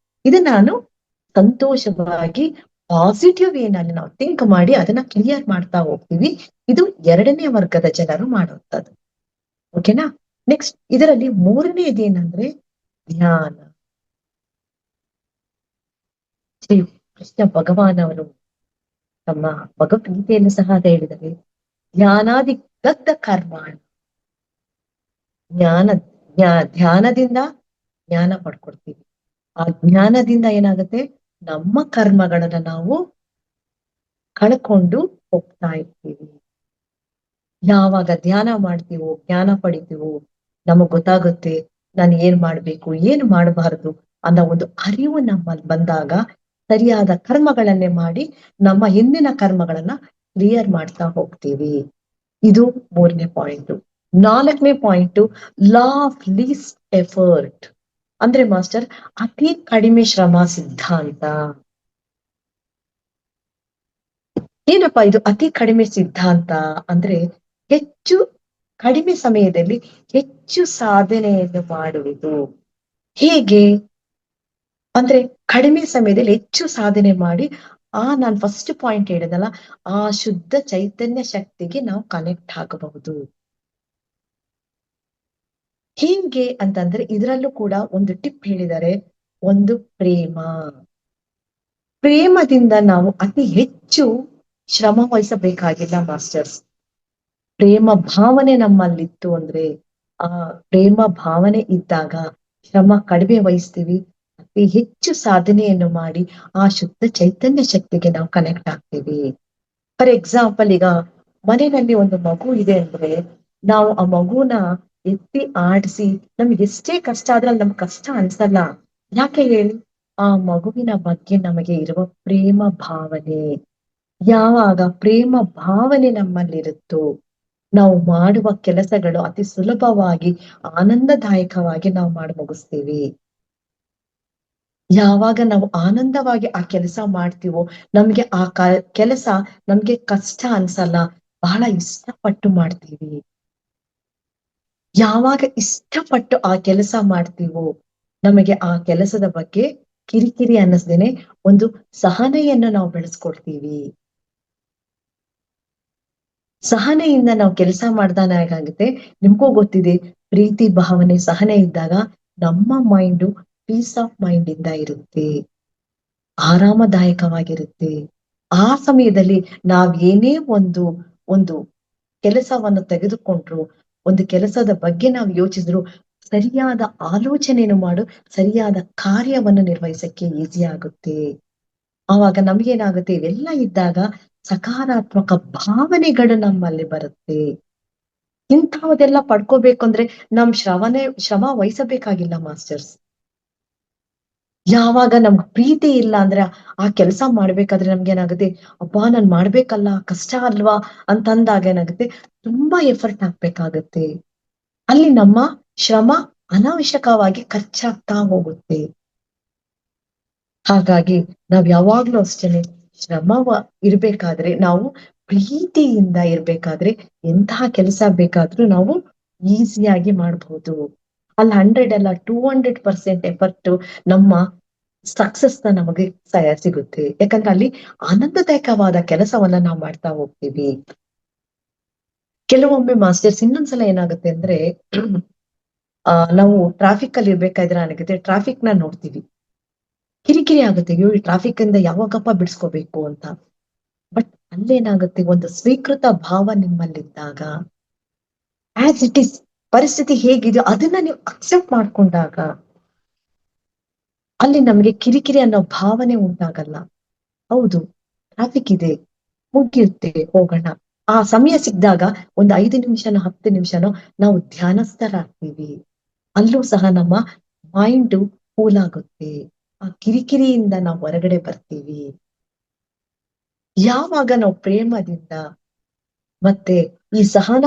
ಇದು ನಾನು ಸಂತೋಷವಾಗಿ ಪಾಸಿಟಿವ್ ಏನಲ್ಲಿ ನಾವು ಥಿಂಕ್ ಮಾಡಿ ಅದನ್ನ ಕ್ಲಿಯರ್ ಮಾಡ್ತಾ ಹೋಗ್ತೀವಿ. ಇದು 2ನೇ ವರ್ಗದ ಜನರು ಮಾಡುವಂಥದ್ದು. ಓಕೆನಾ. ನೆಕ್ಸ್ಟ್ ಇದರಲ್ಲಿ 3ನೇದೇನಂದ್ರೆ ಧ್ಯಾನ. ಶ್ರೀ ಕೃಷ್ಣ ಭಗವಾನ್ ಅವರು ತಮ್ಮ ಭಗವದ್ಗೀತೆಯನ್ನು ಸಹ ಅದೇ ಹೇಳಿದರೆ, ಧ್ಯಾನಾದಿ ದಗ್ಧ ಕರ್ಮ. ಧ್ಯಾನದಿಂದ ಜ್ಞಾನ ಪಡ್ಕೊಡ್ತೀವಿ. ಆ ಜ್ಞಾನದಿಂದ ಏನಾಗುತ್ತೆ, ನಮ್ಮ ಕರ್ಮಗಳನ್ನ ನಾವು ಕಳ್ಕೊಂಡು ಹೋಗ್ತಾ ಇರ್ತೀವಿ. ಯಾವಾಗ ಧ್ಯಾನ ಮಾಡ್ತೀವೋ, ಜ್ಞಾನ ಪಡಿತೀವೋ, ನಮಗ್ ಗೊತ್ತಾಗುತ್ತೆ ನಾನು ಏನ್ ಮಾಡ್ಬೇಕು, ಏನ್ ಮಾಡಬಾರದು ಅನ್ನೋ ಒಂದು ಅರಿವು ನಮ್ಮಲ್ಲಿ ಬಂದಾಗ ಸರಿಯಾದ ಕರ್ಮಗಳನ್ನೇ ಮಾಡಿ ನಮ್ಮ ಹಿಂದಿನ ಕರ್ಮಗಳನ್ನ ಕ್ಲಿಯರ್ ಮಾಡ್ತಾ ಹೋಗ್ತೀವಿ. ಇದು 3ನೇ ಪಾಯಿಂಟ್. 4ನೇ point, law of list effort. ಅಂದ್ರೆ ಮಾಸ್ಟರ್, ಅತಿ ಕಡಿಮೆ ಶ್ರಮ ಸಿದ್ಧಾಂತ. ಏನಪ್ಪಾ ಇದು ಅತಿ ಕಡಿಮೆ ಸಿದ್ಧಾಂತ ಅಂದ್ರೆ? ಹೆಚ್ಚು ಕಡಿಮೆ ಸಮಯದಲ್ಲಿ ಹೆಚ್ಚು ಸಾಧನೆಯನ್ನು ಮಾಡುವುದು. ಹೇಗೆ ಅಂದ್ರೆ, ಕಡಿಮೆ ಸಮಯದಲ್ಲಿ ಹೆಚ್ಚು ಸಾಧನೆ ಮಾಡಿ ನಾನ್ ಫಸ್ಟ್ ಪಾಯಿಂಟ್ ಹೇಳಿದಲ್ಲ, ಆ ಶುದ್ಧ ಚೈತನ್ಯ ಶಕ್ತಿಗೆ ನಾವು ಕನೆಕ್ಟ್ ಆಗಬಹುದು. ಹೇಗೆ ಅಂತಂದ್ರೆ, ಇದರಲ್ಲೂ ಕೂಡ ಒಂದು ಟಿಪ್ ಹೇಳಿದ್ದಾರೆ, ಒಂದು ಪ್ರೇಮದಿಂದ ನಾವು ಅತಿ ಹೆಚ್ಚು ಶ್ರಮ ವಹಿಸಬೇಕಾಗಿಲ್ಲ ಮಾಸ್ಟರ್ಸ್. ಪ್ರೇಮ ಭಾವನೆ ನಮ್ಮಲ್ಲಿತ್ತು ಅಂದ್ರೆ, ಆ ಪ್ರೇಮ ಭಾವನೆ ಇದ್ದಾಗ ಶ್ರಮ ಕಡಿಮೆ ವಹಿಸ್ತೀವಿ, ಅತಿ ಹೆಚ್ಚು ಸಾಧನೆಯನ್ನು ಮಾಡಿ ಆ ಶುದ್ಧ ಚೈತನ್ಯ ಶಕ್ತಿಗೆ ನಾವು ಕನೆಕ್ಟ್ ಆಗ್ತೀವಿ. ಫಾರ್ ಎಕ್ಸಾಂಪಲ್, ಈಗ ಮನೆಯಲ್ಲಿ ಒಂದು ಮಗು ಇದೆ ಅಂದ್ರೆ, ನಾವು ಆ ಮಗುನ ಎತ್ತಿ ಆಡಿಸಿ ನಮ್ಗೆ ಎಷ್ಟೇ ಕಷ್ಟ ಆದ್ರೆ ನಮ್ಗೆ ಕಷ್ಟ ಅನ್ಸಲ್ಲ. ಯಾಕೆ ಹೇಳಿ? ಆ ಮಗುವಿನ ಬಗ್ಗೆ ನಮಗೆ ಇರುವ ಪ್ರೇಮ ಭಾವನೆ. ಯಾವಾಗ ಪ್ರೇಮ ಭಾವನೆ ನಮ್ಮಲ್ಲಿರುತ್ತೋ, ನಾವು ಮಾಡುವ ಕೆಲಸಗಳು ಅತಿ ಸುಲಭವಾಗಿ, ಆನಂದದಾಯಕವಾಗಿ ನಾವು ಮಾಡಿ ಮುಗಿಸ್ತೀವಿ. ಯಾವಾಗ ನಾವು ಆನಂದವಾಗಿ ಆ ಕೆಲಸ ಮಾಡ್ತೀವೋ, ನಮ್ಗೆ ಆ ಕೆಲಸ ನಮ್ಗೆ ಕಷ್ಟ ಅನ್ಸಲ್ಲ, ಬಹಳ ಇಷ್ಟಪಟ್ಟು ಮಾಡ್ತೀವಿ. ಯಾವಾಗ ಇಷ್ಟಪಟ್ಟು ಆ ಕೆಲಸ ಮಾಡ್ತೀವೋ, ನಮಗೆ ಆ ಕೆಲಸದ ಬಗ್ಗೆ ಕಿರಿಕಿರಿ ಅನ್ನಿಸ್ದೇನೆ ಒಂದು ಸಹನೆಯನ್ನು ನಾವು ಬೆಳೆಸ್ಕೊಡ್ತೀವಿ. ಸಹನೆಯಿಂದ ನಾವು ಕೆಲಸ ಮಾಡ್ದಾನ ಹೇಗಾಗುತ್ತೆ, ನಿಮ್ಗೂ ಗೊತ್ತಿದೆ, ಪ್ರೀತಿ ಭಾವನೆ ಸಹನೆ ಇದ್ದಾಗ ನಮ್ಮ ಮೈಂಡು ಪೀಸ್ ಆಫ್ ಮೈಂಡ್ ಇಂದ ಇರುತ್ತೆ, ಆರಾಮದಾಯಕವಾಗಿರುತ್ತೆ. ಆ ಸಮಯದಲ್ಲಿ ನಾವ್ ಏನೇ ಒಂದು ಒಂದು ಕೆಲಸವನ್ನು ತೆಗೆದುಕೊಂಡ್ರು, ಒಂದು ಕೆಲಸದ ಬಗ್ಗೆ ನಾವು ಯೋಚಿಸಿದ್ರು, ಸರಿಯಾದ ಆಲೋಚನೆಯನ್ನು ಮಾಡು, ಸರಿಯಾದ ಕಾರ್ಯವನ್ನು ನಿರ್ವಹಿಸಕ್ಕೆ ಈಸಿ ಆಗುತ್ತೆ. ಆವಾಗ ನಮ್ಗೇನಾಗುತ್ತೆ, ಇವೆಲ್ಲ ಇದ್ದಾಗ ಸಕಾರಾತ್ಮಕ ಭಾವನೆಗಳು ನಮ್ಮಲ್ಲಿ ಬರುತ್ತೆ. ಇಂಥವದೆಲ್ಲ ಪಡ್ಕೋಬೇಕು ಅಂದ್ರೆ ಶ್ರಮ ವಹಿಸಬೇಕಾಗಿಲ್ಲ ಮಾಸ್ಟರ್ಸ್. ಯಾವಾಗ ನಮ್ಗ್ ಪ್ರೀತಿ ಇಲ್ಲ ಅಂದ್ರೆ, ಆ ಕೆಲಸ ಮಾಡ್ಬೇಕಾದ್ರೆ ನಮ್ಗೇನಾಗುತ್ತೆ, ಅಬ್ಬಾ ನಾನ್ ಮಾಡ್ಬೇಕಲ್ಲ, ಕಷ್ಟ ಅಲ್ವಾ ಅಂತಂದಾಗ ಏನಾಗುತ್ತೆ, ತುಂಬಾ ಎಫರ್ಟ್ ಹಾಕ್ಬೇಕಾಗತ್ತೆ. ಅಲ್ಲಿ ನಮ್ಮ ಶ್ರಮ ಅನಾವಶ್ಯಕವಾಗಿ ಖರ್ಚಾಗ್ತಾ ಹೋಗುತ್ತೆ. ಹಾಗಾಗಿ ನಾವ್ ಯಾವಾಗ್ಲೂ ಅಷ್ಟೇನೆ, ಶ್ರಮ ಇರ್ಬೇಕಾದ್ರೆ, ನಾವು ಪ್ರೀತಿಯಿಂದ ಇರ್ಬೇಕಾದ್ರೆ ಎಂತಹ ಕೆಲಸ ಬೇಕಾದ್ರೂ ನಾವು ಈಸಿಯಾಗಿ ಮಾಡ್ಬೋದು. ಅಲ್ಲಿ 100 ಅಲ್ಲ, 200% ಎಫರ್ಟ್ ನಮ್ಮ ಸಕ್ಸಸ್ ನಮಗೆ ಸಿಗುತ್ತೆ. ಯಾಕಂದ್ರೆ ಅಲ್ಲಿ ಆನಂದದಾಯಕವಾದ ಕೆಲಸವನ್ನ ನಾವು ಮಾಡ್ತಾ ಹೋಗ್ತೀವಿ. ಕೆಲವೊಮ್ಮೆ ಮಾಸ್ಟರ್ಸ್ ಇನ್ನೊಂದ್ಸಲ ಏನಾಗುತ್ತೆ ಅಂದ್ರೆ, ನಾವು ಟ್ರಾಫಿಕ್ ಅಲ್ಲಿ ಇರ್ಬೇಕಾದ್ರೆ ಏನಾಗುತ್ತೆ, ಟ್ರಾಫಿಕ್ ನ ನೋಡ್ತೀವಿ, ಕಿರಿಕಿರಿ ಆಗುತ್ತೆ, ಅಯ್ಯೋ ಈ ಟ್ರಾಫಿಕ್ ಇಂದ ಯಾವಾಗಪ್ಪ ಬಿಡಿಸ್ಕೋಬೇಕು ಅಂತ. ಬಟ್ ಅಲ್ಲೇನಾಗುತ್ತೆ, ಒಂದು ಸ್ವೀಕೃತ ಭಾವ ನಿಮ್ಮಲ್ಲಿದ್ದಾಗ, ಆಸ್ ಇಟ್ ಇಸ್ ಪರಿಸ್ಥಿತಿ ಹೇಗಿದೆಯೋ ಅದನ್ನ ನೀವು ಅಕ್ಸೆಪ್ಟ್ ಮಾಡ್ಕೊಂಡಾಗ, ಅಲ್ಲಿ ನಮ್ಗೆ ಕಿರಿಕಿರಿ ಅನ್ನೋ ಭಾವನೆ ಉಂಟಾಗಲ್ಲ. ಹೌದು, ಟ್ರಾಫಿಕ್ ಇದೆ, ಮುಗಿಯುತ್ತೆ, ಹೋಗೋಣ. ಆ ಸಮಯ ಸಿಕ್ಕಿದಾಗ ಒಂದು 5 ನಿಮಿಷನೋ 10 ನಿಮಿಷನೋ ನಾವು ಧ್ಯಾನಸ್ಥರಾಗ್ತೀವಿ. ಅಲ್ಲೂ ಸಹ ನಮ್ಮ ಮೈಂಡ್ ಕೂಲ್ ಆಗುತ್ತೆ, ಆ ಕಿರಿಕಿರಿಯಿಂದ ನಾವು ಹೊರಗಡೆ ಬರ್ತೀವಿ. ಯಾವಾಗ ನಾವು ಪ್ರೇಮದಿಂದ ಮತ್ತೆ ಈ ಸಹನ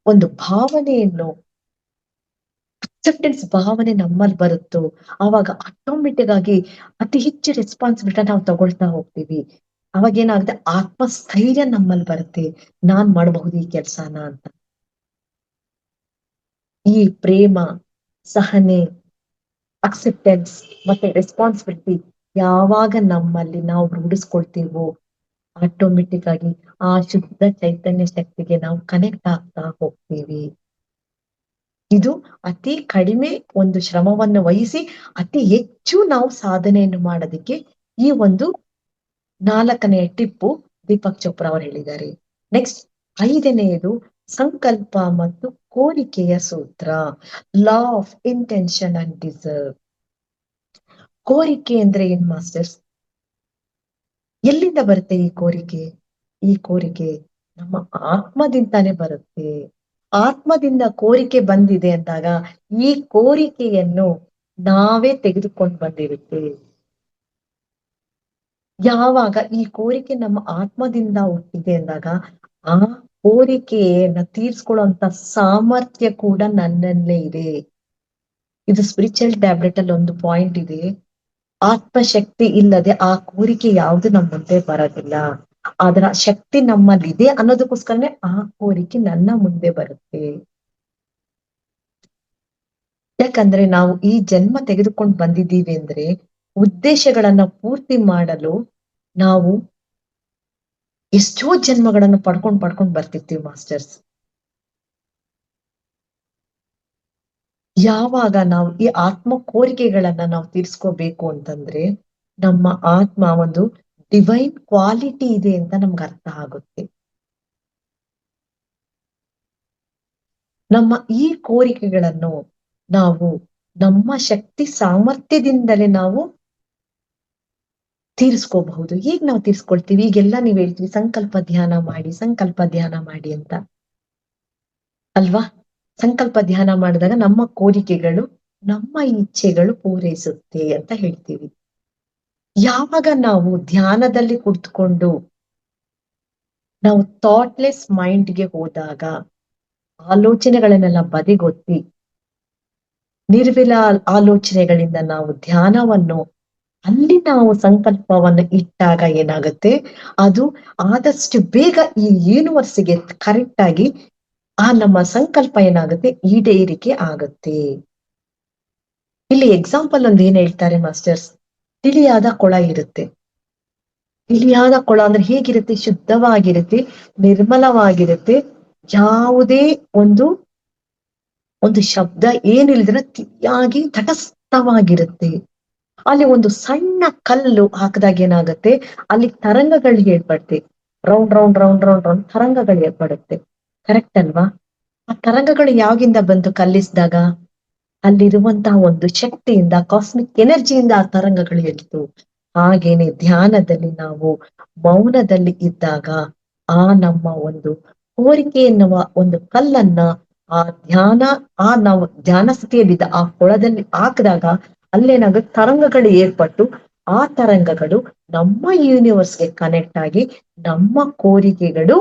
ಒಂದು ಭಾವನೆಯನ್ನು, ಅಕ್ಸೆಪ್ಟೆನ್ಸ್ ಭಾವನೆ ನಮ್ಮಲ್ಲಿ ಬರುತ್ತೋ, ಆವಾಗ ಆಟೋಮೆಟಿಕ್ ಆಗಿ ಅತಿ ಹೆಚ್ಚು ರೆಸ್ಪಾನ್ಸಿಬಿಲಿಟಿ ನಾವು ತಗೊಳ್ತಾ ಹೋಗ್ತೀವಿ. ಅವಾಗ ಏನಾಗುತ್ತೆ, ಆತ್ಮಸ್ಥೈರ್ಯ ನಮ್ಮಲ್ಲಿ ಬರುತ್ತೆ, ನಾನ್ ಮಾಡಬಹುದು ಈ ಕೆಲ್ಸಾನ ಅಂತ. ಈ ಪ್ರೇಮ, ಸಹನೆ, ಅಕ್ಸೆಪ್ಟೆನ್ಸ್ ಮತ್ತೆ ರೆಸ್ಪಾನ್ಸಿಬಿಲಿಟಿ ಯಾವಾಗ ನಮ್ಮಲ್ಲಿ ನಾವು ರೂಢಿಸ್ಕೊಳ್ತೀವೋ, ಆಟೋಮೆಟಿಕ್ ಆಗಿ ಆ ಶುದ್ಧ ಚೈತನ್ಯ ಶಕ್ತಿಗೆ ನಾವು ಕನೆಕ್ಟ್ ಆಗ್ತಾ ಹೋಗ್ತೀವಿ. ಇದು ಅತಿ ಕಡಿಮೆ ಒಂದು ಶ್ರಮವನ್ನು ವಹಿಸಿ ಅತಿ ಹೆಚ್ಚು ನಾವು ಸಾಧನೆಯನ್ನು ಮಾಡೋದಕ್ಕೆ ಈ ಒಂದು 4ನೇ ಟಿಪ್ಪು ದೀಪಕ್ ಚೋಪ್ರಾ ಅವರು ಹೇಳಿದ್ದಾರೆ. ನೆಕ್ಸ್ಟ್ 5ನೇದು ಸಂಕಲ್ಪ ಮತ್ತು ಕೋರಿಕೆಯ ಸೂತ್ರ, law of intention and deserve. ಕೋರಿಕೆ ಅಂದ್ರೆ ಏನ್ ಮಾಸ್ಟರ್ಸ್? ಎಲ್ಲಿಂದ ಬರುತ್ತೆ ಈ ಕೋರಿಕೆ? ಈ ಕೋರಿಕೆ ನಮ್ಮ ಆತ್ಮದಿಂದಾನೇ ಬರುತ್ತೆ. ಆತ್ಮದಿಂದ ಕೋರಿಕೆ ಬಂದಿದೆ ಅಂದಾಗ ಈ ಕೋರಿಕೆಯನ್ನು ನಾವೇ ತೆಗೆದುಕೊಂಡು ಬಂದಿರುತ್ತೇವೆ. ಯಾವಾಗ ಈ ಕೋರಿಕೆ ನಮ್ಮ ಆತ್ಮದಿಂದ ಹುಟ್ಟಿದೆ ಅಂದಾಗ ಆ ಕೋರಿಕೆಯನ್ನ ತೀರ್ಸ್ಕೊಳ್ಳುವಂತ ಸಾಮರ್ಥ್ಯ ಕೂಡ ನನ್ನಲ್ಲೇ ಇದೆ. ಇದು ಸ್ಪಿರಿಚುವಲ್ ಟ್ಯಾಬ್ಲೆಟ್ ಅಲ್ಲಿ ಒಂದು ಪಾಯಿಂಟ್ ಇದೆ. ಆತ್ಮಶಕ್ತಿ ಇಲ್ಲದೆ ಆ ಕೋರಿಕೆ ಯಾವುದು ನಮ್ಮ ಮುಂದೆ ಬರೋದಿಲ್ಲ. ಅದರ ಶಕ್ತಿ ನಮ್ಮಲ್ಲಿದೆ ಅನ್ನೋದಕ್ಕೋಸ್ಕರನೇ ಆ ಕೋರಿಕೆ ನನ್ನ ಮುಂದೆ ಬರುತ್ತೆ. ಯಾಕಂದ್ರೆ ನಾವು ಈ ಜನ್ಮ ತೆಗೆದುಕೊಂಡು ಬಂದಿದ್ದೀವಿ ಅಂದ್ರೆ ಉದ್ದೇಶಗಳನ್ನ ಪೂರ್ತಿ ಮಾಡಲು ನಾವು ಎಷ್ಟೋ ಜನ್ಮಗಳನ್ನು ಪಡ್ಕೊಂಡ್ ಬರ್ತಿರ್ತೀವಿ ಮಾಸ್ಟರ್ಸ್. ಯಾವಾಗ ನಾವು ಈ ಆತ್ಮ ಕೋರಿಕೆಗಳನ್ನ ನಾವು ತೀರ್ಸ್ಕೋಬೇಕು ಅಂತಂದ್ರೆ ನಮ್ಮ ಆತ್ಮ ಒಂದು ಡಿವೈನ್ ಕ್ವಾಲಿಟಿ ಇದೆ ಅಂತ ನಮ್ಗೆ ಅರ್ಥ ಆಗುತ್ತೆ. ನಮ್ಮ ಈ ಕೋರಿಕೆಗಳನ್ನು ನಾವು ನಮ್ಮ ಶಕ್ತಿ ಸಾಮರ್ಥ್ಯದಿಂದಲೇ ನಾವು ತೀರಿಸ್ಕೋಬಹುದು. ಈಗ ನಾವು ತೀರ್ಸ್ಕೊಳ್ತೀವಿ. ಈಗೆಲ್ಲ ನೀವ್ ಹೇಳ್ತೀವಿ ಸಂಕಲ್ಪ ಧ್ಯಾನ ಮಾಡಿ, ಸಂಕಲ್ಪ ಧ್ಯಾನ ಮಾಡಿ ಅಂತ ಅಲ್ವಾ? ಸಂಕಲ್ಪ ಧ್ಯಾನ ಮಾಡಿದಾಗ ನಮ್ಮ ಕೋರಿಕೆಗಳು, ನಮ್ಮ ಇಚ್ಛೆಗಳು ಪೂರೈಸುತ್ತೆ ಅಂತ ಹೇಳ್ತೀವಿ. ಯಾವಾಗ ನಾವು ಧ್ಯಾನದಲ್ಲಿ ಕುಳಿತುಕೊಂಡು ನಾವು ಥಾಟ್ಲೆಸ್ ಮೈಂಡ್ಗೆ ಹೋದಾಗ ಆಲೋಚನೆಗಳನ್ನೆಲ್ಲ ಬದಿಗೊತ್ತಿ ನಿರ್ವಿಲ ಆಲೋಚನೆಗಳಿಂದ ನಾವು ಧ್ಯಾನವನ್ನು ಅಲ್ಲಿ ನಾವು ಸಂಕಲ್ಪವನ್ನು ಇಟ್ಟಾಗ ಏನಾಗುತ್ತೆ, ಅದು ಆದಷ್ಟು ಬೇಗ ಈ ಯೂನಿವರ್ಸ್ಗೆ ಕರೆಕ್ಟ್ ಆಗಿ ಆ ನಮ್ಮ ಸಂಕಲ್ಪ ಏನಾಗುತ್ತೆ ಈಡೇರಿಕೆ ಆಗುತ್ತೆ. ಇಲ್ಲಿ ಎಕ್ಸಾಂಪಲ್ ಒಂದು ಏನ್ ಹೇಳ್ತಾರೆ ಮಾಸ್ಟರ್ಸ್, ತಿಳಿಯಾದ ಕೊಳ ಇರುತ್ತೆ. ತಿಳಿಯಾದ ಕೊಳ ಅಂದ್ರೆ ಹೇಗಿರುತ್ತೆ? ಶುದ್ಧವಾಗಿರುತ್ತೆ, ನಿರ್ಮಲವಾಗಿರುತ್ತೆ. ಯಾವುದೇ ಒಂದು ಶಬ್ದ ಏನಿಲ್ಲದ್ರೆ ತಿಳಿಯಾಗಿ ತಟಸ್ಥವಾಗಿರುತ್ತೆ. ಅಲ್ಲಿ ಒಂದು ಸಣ್ಣ ಕಲ್ಲು ಹಾಕಿದಾಗ ಏನಾಗುತ್ತೆ, ಅಲ್ಲಿ ತರಂಗಗಳು ಏರ್ಪಡುತ್ತೆ. Round round round round round ತರಂಗಗಳು ಏರ್ಪಡುತ್ತೆ. ಕರೆಕ್ಟ್ ಅಲ್ವಾ? ಆ ತರಂಗಗಳು ಯಾವಾಗಿಂದ ಬಂದು ಕಲ್ಲಿಸಿದಾಗ ಅಲ್ಲಿರುವಂತಹ ಒಂದು ಶಕ್ತಿಯಿಂದ, ಕಾಸ್ಮಿಕ್ ಎನರ್ಜಿಯಿಂದ ಆ ತರಂಗಗಳು ಎಲ್ತು. ಹಾಗೇನೆ ಧ್ಯಾನದಲ್ಲಿ ನಾವು ಮೌನದಲ್ಲಿ ಇದ್ದಾಗ ಆ ನಮ್ಮ ಒಂದು ಕೋರಿಕೆ ಎನ್ನುವ ಒಂದು ಕಲ್ಲನ್ನ ನಾವು ಧ್ಯಾನ ಸ್ಥಿತಿಯಲ್ಲಿದ್ದ ಆ ಕೊಳದಲ್ಲಿ ಹಾಕಿದಾಗ ಅಲ್ಲೇನಾಗುತ್ತೆ, ತರಂಗಗಳು ಏರ್ಪಟ್ಟು ಆ ತರಂಗಗಳು ನಮ್ಮ ಯೂನಿವರ್ಸ್ಗೆ ಕನೆಕ್ಟ್ ಆಗಿ ನಮ್ಮ ಕೋರಿಕೆಗಳು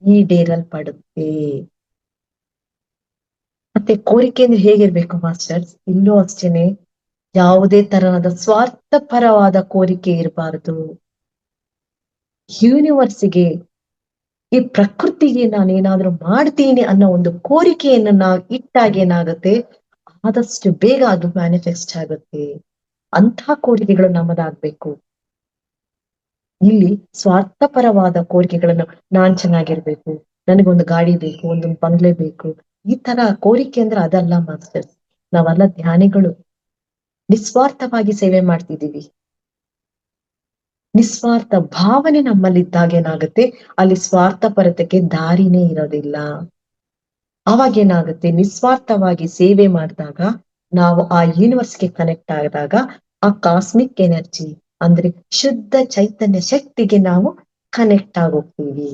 ಈಡೇರಲ್ಪಡುತ್ತೆ. ಮತ್ತೆ ಕೋರಿಕೆ ಅಂದ್ರೆ ಹೇಗಿರ್ಬೇಕು ಮಾಸ್ಟರ್ಸ್? ಇಲ್ಲೂ ಅಷ್ಟೇನೆ, ಯಾವುದೇ ತರಹದ ಸ್ವಾರ್ಥಪರವಾದ ಕೋರಿಕೆ ಇರಬಾರದು. ಯೂನಿವರ್ಸ್ಗೆ, ಈ ಪ್ರಕೃತಿಗೆ ನಾನೇನಾದ್ರೂ ಮಾಡ್ತೀನಿ ಅನ್ನೋ ಒಂದು ಕೋರಿಕೆಯನ್ನು ನಾವು ಇಟ್ಟಾಗ ಏನಾಗುತ್ತೆ, ಆದಷ್ಟು ಬೇಗ ಅದು ಮ್ಯಾನಿಫೆಸ್ಟ್ ಆಗುತ್ತೆ. ಅಂಥ ಕೋರಿಕೆಗಳು ನಮ್ಮದಾಗ್ಬೇಕು. ಇಲ್ಲಿ ಸ್ವಾರ್ಥಪರವಾದ ಕೋರಿಕೆಗಳನ್ನು, ನಾನ್ ಚೆನ್ನಾಗಿರ್ಬೇಕು, ನನಗೊಂದು ಗಾಡಿ ಬೇಕು, ಒಂದು ಬಂಗ್ಲೆ ಬೇಕು, ಈ ತರ ಕೋರಿಕೆ ಅಂದ್ರೆ ಅದಲ್ಲ ಮಾಸ್ಟರ್ಸ್. ನಾವೆಲ್ಲ ಧ್ಯಾನಿಗಳು, ನಿಸ್ವಾರ್ಥವಾಗಿ ಸೇವೆ ಮಾಡ್ತಿದೀವಿ. ನಿಸ್ವಾರ್ಥ ಭಾವನೆ ನಮ್ಮಲ್ಲಿದ್ದಾಗ ಏನಾಗುತ್ತೆ, ಅಲ್ಲಿ ಸ್ವಾರ್ಥಪರತೆಗೆ ದಾರಿನೇ ಇರೋದಿಲ್ಲ. ಅವಾಗೇನಾಗುತ್ತೆ, ನಿಸ್ವಾರ್ಥವಾಗಿ ಸೇವೆ ಮಾಡಿದಾಗ ನಾವು ಆ ಯೂನಿವರ್ಸ್ಗೆ ಕನೆಕ್ಟ್ ಆದಾಗ ಆ ಕಾಸ್ಮಿಕ್ ಎನರ್ಜಿ ಅಂದ್ರೆ ಶುದ್ಧ ಚೈತನ್ಯ ಶಕ್ತಿಗೆ ನಾವು ಕನೆಕ್ಟ್ ಆಗೋಗ್ತೀವಿ.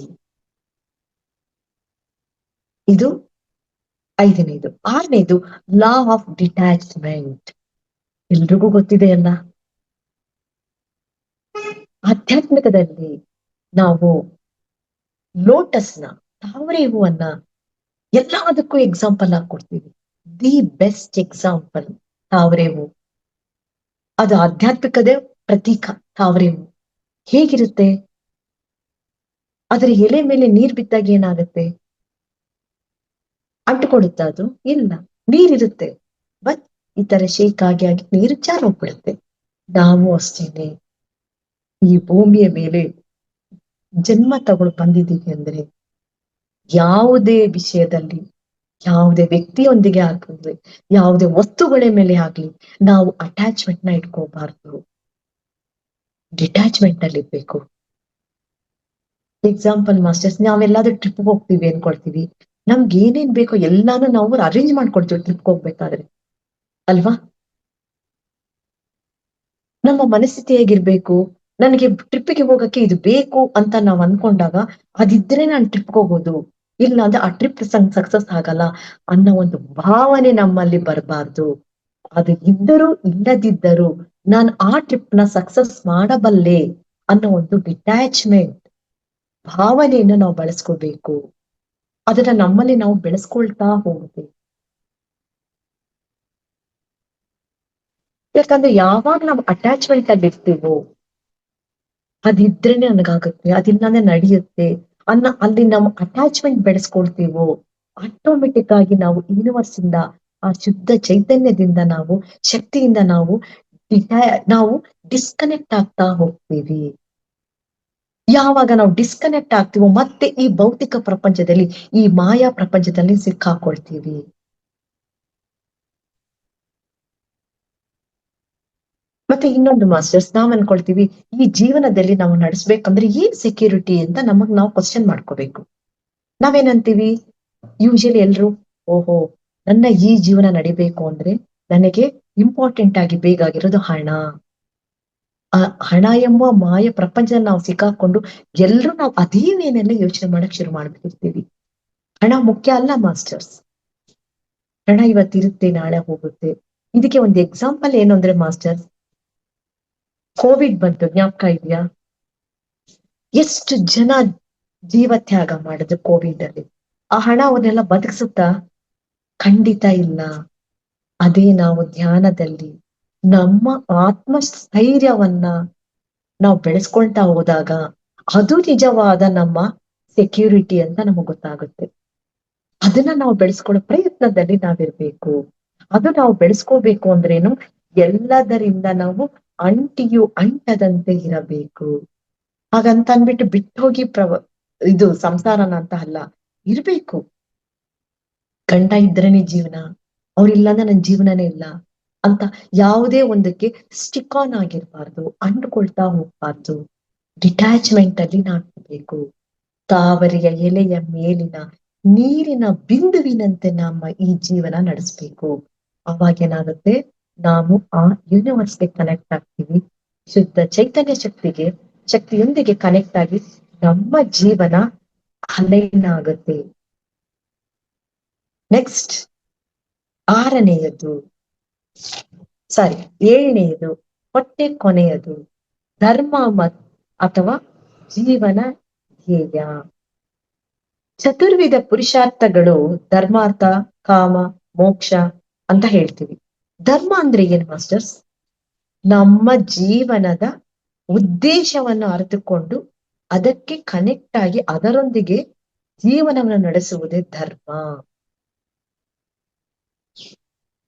ಇದು 5ನೇದು. 6ನೇದು ಲಾ ಆಫ್ ಡಿಟ್ಯಾಚ್ಮೆಂಟ್. ಎಲ್ರಿಗೂ ಗೊತ್ತಿದೆ ಅಲ್ಲ, ಆಧ್ಯಾತ್ಮಿಕದಲ್ಲಿ ನಾವು ಲೋಟಸ್ನ, ತಾವರೆ ಹೂವನ್ನ ಎಲ್ಲದಕ್ಕೂ ಎಕ್ಸಾಂಪಲ್ ಆಗಿ ಕೊಡ್ತೀವಿ. ದಿ ಬೆಸ್ಟ್ ಎಕ್ಸಾಂಪಲ್ ತಾವರೆ ಹೂ. ಅದು ಆಧ್ಯಾತ್ಮಿಕದ ಪ್ರತೀಕ. ತಾವರೆ ಹೂ ಹೇಗಿರುತ್ತೆ? ಅದರ ಎಲೆ ಮೇಲೆ ನೀರ್ ಬಿದ್ದಾಗ ಏನಾಗುತ್ತೆ? ಅಂಟುಕೊಳ್ಳುತ್ತ? ಅದು ಇಲ್ಲ, ನೀರಿರುತ್ತೆ, ಬಟ್ ಈ ತರ ಶೇಕ್ ಆಗಿ ನೀರು ಜಾರೋಗ್ಬಿಡುತ್ತೆ. ನಾವು ಅಷ್ಟೇನೆ ಈ ಭೂಮಿಯ ಮೇಲೆ ಜನ್ಮ ತಗೊಂಡು ಬಂದಿದ್ದೀವಿ ಅಂದ್ರೆ ಯಾವುದೇ ವಿಷಯದಲ್ಲಿ, ಯಾವುದೇ ವ್ಯಕ್ತಿಯೊಂದಿಗೆ ಆಗ್ಲಿ, ಯಾವುದೇ ವಸ್ತುಗಳ ಮೇಲೆ ಆಗ್ಲಿ, ನಾವು ಅಟ್ಯಾಚ್ಮೆಂಟ್ ನ ಇಟ್ಕೋಬಾರ್ದು. ಡಿಟ್ಯಾಚ್ಮೆಂಟ್ ಅಲ್ಲಿ ಇರ್ಬೇಕು. ಎಕ್ಸಾಂಪಲ್ ಮಾಸ್ಟರ್ಸ್, ನಾವೆಲ್ಲಾದ್ರೂ ಟ್ರಿಪ್ ಹೋಗ್ತೀವಿ ಅನ್ಕೊಳ್ತೀವಿ, ನಮ್ಗೆ ಏನೇನ್ ಬೇಕೋ ಎಲ್ಲಾನು ನಾವು ಅರೇಂಜ್ ಮಾಡ್ಕೊಳ್ತೀವಿ ಟ್ರಿಪ್ ಹೋಗ್ಬೇಕಾದ್ರೆ, ಅಲ್ವಾ? ನಮ್ಮ ಮನಸ್ಥಿತಿ ಹೇಗಿರ್ಬೇಕು? ನನಗೆ ಟ್ರಿಪ್ಪಿಗೆ ಹೋಗಕ್ಕೆ ಇದು ಬೇಕು ಅಂತ ನಾವ್ ಅನ್ಕೊಂಡಾಗ ಅದಿದ್ರೆ ನಾನು ಟ್ರಿಪ್ಗೆ ಹೋಗೋದು, ಇಲ್ಲ ಅಂದ್ರೆ ಆ ಟ್ರಿಪ್ ಸಕ್ಸಸ್ ಆಗಲ್ಲ ಅನ್ನೋ ಒಂದು ಭಾವನೆ ನಮ್ಮಲ್ಲಿ ಬರಬಾರ್ದು. ಅದು ಇದ್ದರೂ ಇಲ್ಲದಿದ್ದರೂ ನಾನು ಆ ಟ್ರಿಪ್ ನ ಸಕ್ಸಸ್ ಮಾಡಬಲ್ಲೆ ಅನ್ನೋ ಒಂದು ಡಿಟ್ಯಾಚ್ಮೆಂಟ್ ಭಾವನೆಯನ್ನು ನಾವು ಬಳಸ್ಕೋಬೇಕು. ಅದನ್ನ ನಮ್ಮಲ್ಲಿ ನಾವು ಬೆಳೆಸ್ಕೊಳ್ತಾ ಹೋಗ್ಬೇಕು. ಯಾಕಂದ್ರೆ ಯಾವಾಗ ನಾವು ಅಟ್ಯಾಚ್ಮೆಂಟ್ ಅಲ್ಲಿ ಇರ್ತೀವೋ ಅದಿದ್ರೇನೆ ನನಗಾಗುತ್ತೆ, ಅದಿಲ್ಲಾಂದ್ರೆ ನಡೆಯುತ್ತೆ ಅಲ್ಲಿ ನಾವು ಅಟ್ಯಾಚ್ಮೆಂಟ್ ಬೆಳೆಸ್ಕೊಳ್ತೀವೋ ಆಟೋಮೆಟಿಕ್ ಆಗಿ ನಾವು ಯೂನಿವರ್ಸ್ ಇಂದ, ಆ ಶುದ್ಧ ಚೈತನ್ಯದಿಂದ ನಾವು, ಶಕ್ತಿಯಿಂದ ನಾವು ನಾವು ಡಿಸ್ಕನೆಕ್ಟ್ ಆಗ್ತಾ ಹೋಗ್ತೀವಿ. ಯಾವಾಗ ನಾವು ಡಿಸ್ಕನೆಕ್ಟ್ ಆಗ್ತೀವೋ ಮತ್ತೆ ಈ ಭೌತಿಕ ಪ್ರಪಂಚದಲ್ಲಿ, ಈ ಮಾಯಾ ಪ್ರಪಂಚದಲ್ಲಿ ಸಿಕ್ಕಾಕೊಳ್ತೀವಿ. ಮತ್ತೆ ಇನ್ನೊಂದು ಮಾಸ್ಟರ್ಸ್, ನಾವ್ ಅನ್ಕೊಳ್ತೀವಿ ಈ ಜೀವನದಲ್ಲಿ ನಾವು ನಡೆಸ್ಬೇಕಂದ್ರೆ ಏನ್ ಸೆಕ್ಯೂರಿಟಿ ಅಂತ ನಮಗ್ ನಾವು ಕ್ವಶನ್ ಮಾಡ್ಕೋಬೇಕು. ನಾವೇನಂತೀವಿ ಯೂಶಲಿ ಎಲ್ರು, ಓಹೋ ನನ್ನ ಈ ಜೀವನ ನಡಿಬೇಕು ಅಂದ್ರೆ ನನಗೆ ಇಂಪಾರ್ಟೆಂಟ್ ಆಗಿ ಬೇಕಾಗಿರೋದು ಹಣ. ಆ ಹಣ ಎಂಬ ಮಾಯ ಪ್ರಪಂಚದಲ್ಲಿ ನಾವು ಸಿಕ್ಕಾಕೊಂಡು ಎಲ್ರು ನಾವು ಅದೇ ವೇನೆಲ್ಲ ಯೋಚನೆ ಮಾಡಕ್ ಶುರು ಮಾಡ್ಬಿಟ್ಟಿರ್ತೀವಿ. ಹಣ ಮುಖ್ಯ ಅಲ್ಲ ಮಾಸ್ಟರ್ಸ್. ಹಣ ಇವತ್ತಿರುತ್ತೆ ನಾಳೆ ಹೋಗುತ್ತೆ. ಇದಕ್ಕೆ ಒಂದು ಎಕ್ಸಾಂಪಲ್ ಏನು ಅಂದ್ರೆ ಮಾಸ್ಟರ್ಸ್, ಕೋವಿಡ್ ಬಂತು, ಜ್ಞಾಪಕ ಇದೆಯಾ? ಎಷ್ಟು ಜನ ಜೀವ ತ್ಯಾಗ ಮಾಡಿದ್ರು ಕೋವಿಡ್ ಅಲ್ಲಿ. ಆ ಹಣ ಅವನ್ನೆಲ್ಲ ಬದುಕಿಸುತ್ತಾ? ಖಂಡಿತ ಇಲ್ಲ. ಅದೇ ನಾವು ಧ್ಯಾನದಲ್ಲಿ ನಮ್ಮ ಆತ್ಮ ಸ್ಥೈರ್ಯವನ್ನ ನಾವು ಬೆಳೆಸ್ಕೊಳ್ತಾ ಹೋದಾಗ ಅದು ನಿಜವಾದ ನಮ್ಮ ಸೆಕ್ಯೂರಿಟಿ ಅಂತ ನಮಗ್ ಗೊತ್ತಾಗುತ್ತೆ. ಅದನ್ನ ನಾವು ಬೆಳೆಸ್ಕೊಳ್ಳೋ ಪ್ರಯತ್ನದಲ್ಲಿ ನಾವಿರ್ಬೇಕು. ಅದು ನಾವು ಬೆಳೆಸ್ಕೋಬೇಕು ಅಂದ್ರೇನು, ಎಲ್ಲದರಿಂದ ನಾವು ಅಂಟಿಯು ಅಂಟದಂತೆ ಇರಬೇಕು. ಹಾಗಂತ ಅಂದ್ಬಿಟ್ಟು ಬಿಟ್ಟೋಗಿ ಇದು ಸಂಸಾರನ ಅಂತ ಅಲ್ಲ, ಇರ್ಬೇಕು. ಗಂಡ ಇದ್ರೇನೆ ಜೀವನ, ಅವ್ರಿಲ್ಲಾಂದ್ರೆ ನನ್ ಜೀವನನೇ ಇಲ್ಲ ಅಂತ ಯಾವುದೇ ಒಂದಕ್ಕೆ ಸ್ಟಿಕ್ ಆನ್ ಆಗಿರ್ಬಾರ್ದು, ಅಂಡ್ಕೊಳ್ತಾ ಹೋಗ್ಬಾರ್ದು. ಡಿಟ್ಯಾಚ್ಮೆಂಟ್ ಅಲ್ಲಿ ನಾಡ್ಬೇಕು. ತಾವರೆಯ ಎಲೆಯ ಮೇಲಿನ ನೀರಿನ ಬಿಂದುವಿನಂತೆ ನಮ್ಮ ಈ ಜೀವನ ನಡೆಸ್ಬೇಕು. ಅವಾಗೇನಾಗುತ್ತೆ, ನಾವು ಆ ಯೂನಿವರ್ಸ್ಗೆ ಕನೆಕ್ಟ್ ಆಗ್ತೀವಿ, ಶುದ್ಧ ಚೈತನ್ಯ ಶಕ್ತಿಯೊಂದಿಗೆ ಕನೆಕ್ಟ್ ಆಗಿ ನಮ್ಮ ಜೀವನ ಅಲೈನ್ ಆಗುತ್ತೆ. ನೆಕ್ಸ್ಟ್ ಏಳನೆಯದು ಹೊಟ್ಟೆ ಕೊನೆಯದು ಧರ್ಮ ಅಥವಾ ಜೀವನ ಧ್ಯೇಯ. ಚತುರ್ವಿಧ ಪುರುಷಾರ್ಥಗಳು ಧರ್ಮಾರ್ಥ ಕಾಮ ಮೋಕ್ಷ ಅಂತ ಹೇಳ್ತೀವಿ. ಧರ್ಮ ಅಂದ್ರೆ ಏನ್ ಮಾಸ್ಟರ್ಸ್? ನಮ್ಮ ಜೀವನದ ಉದ್ದೇಶವನ್ನು ಅರಿತುಕೊಂಡು ಅದಕ್ಕೆ ಕನೆಕ್ಟ್ ಆಗಿ ಅದರೊಂದಿಗೆ ಜೀವನವನ್ನು ನಡೆಸುವುದೇ ಧರ್ಮ.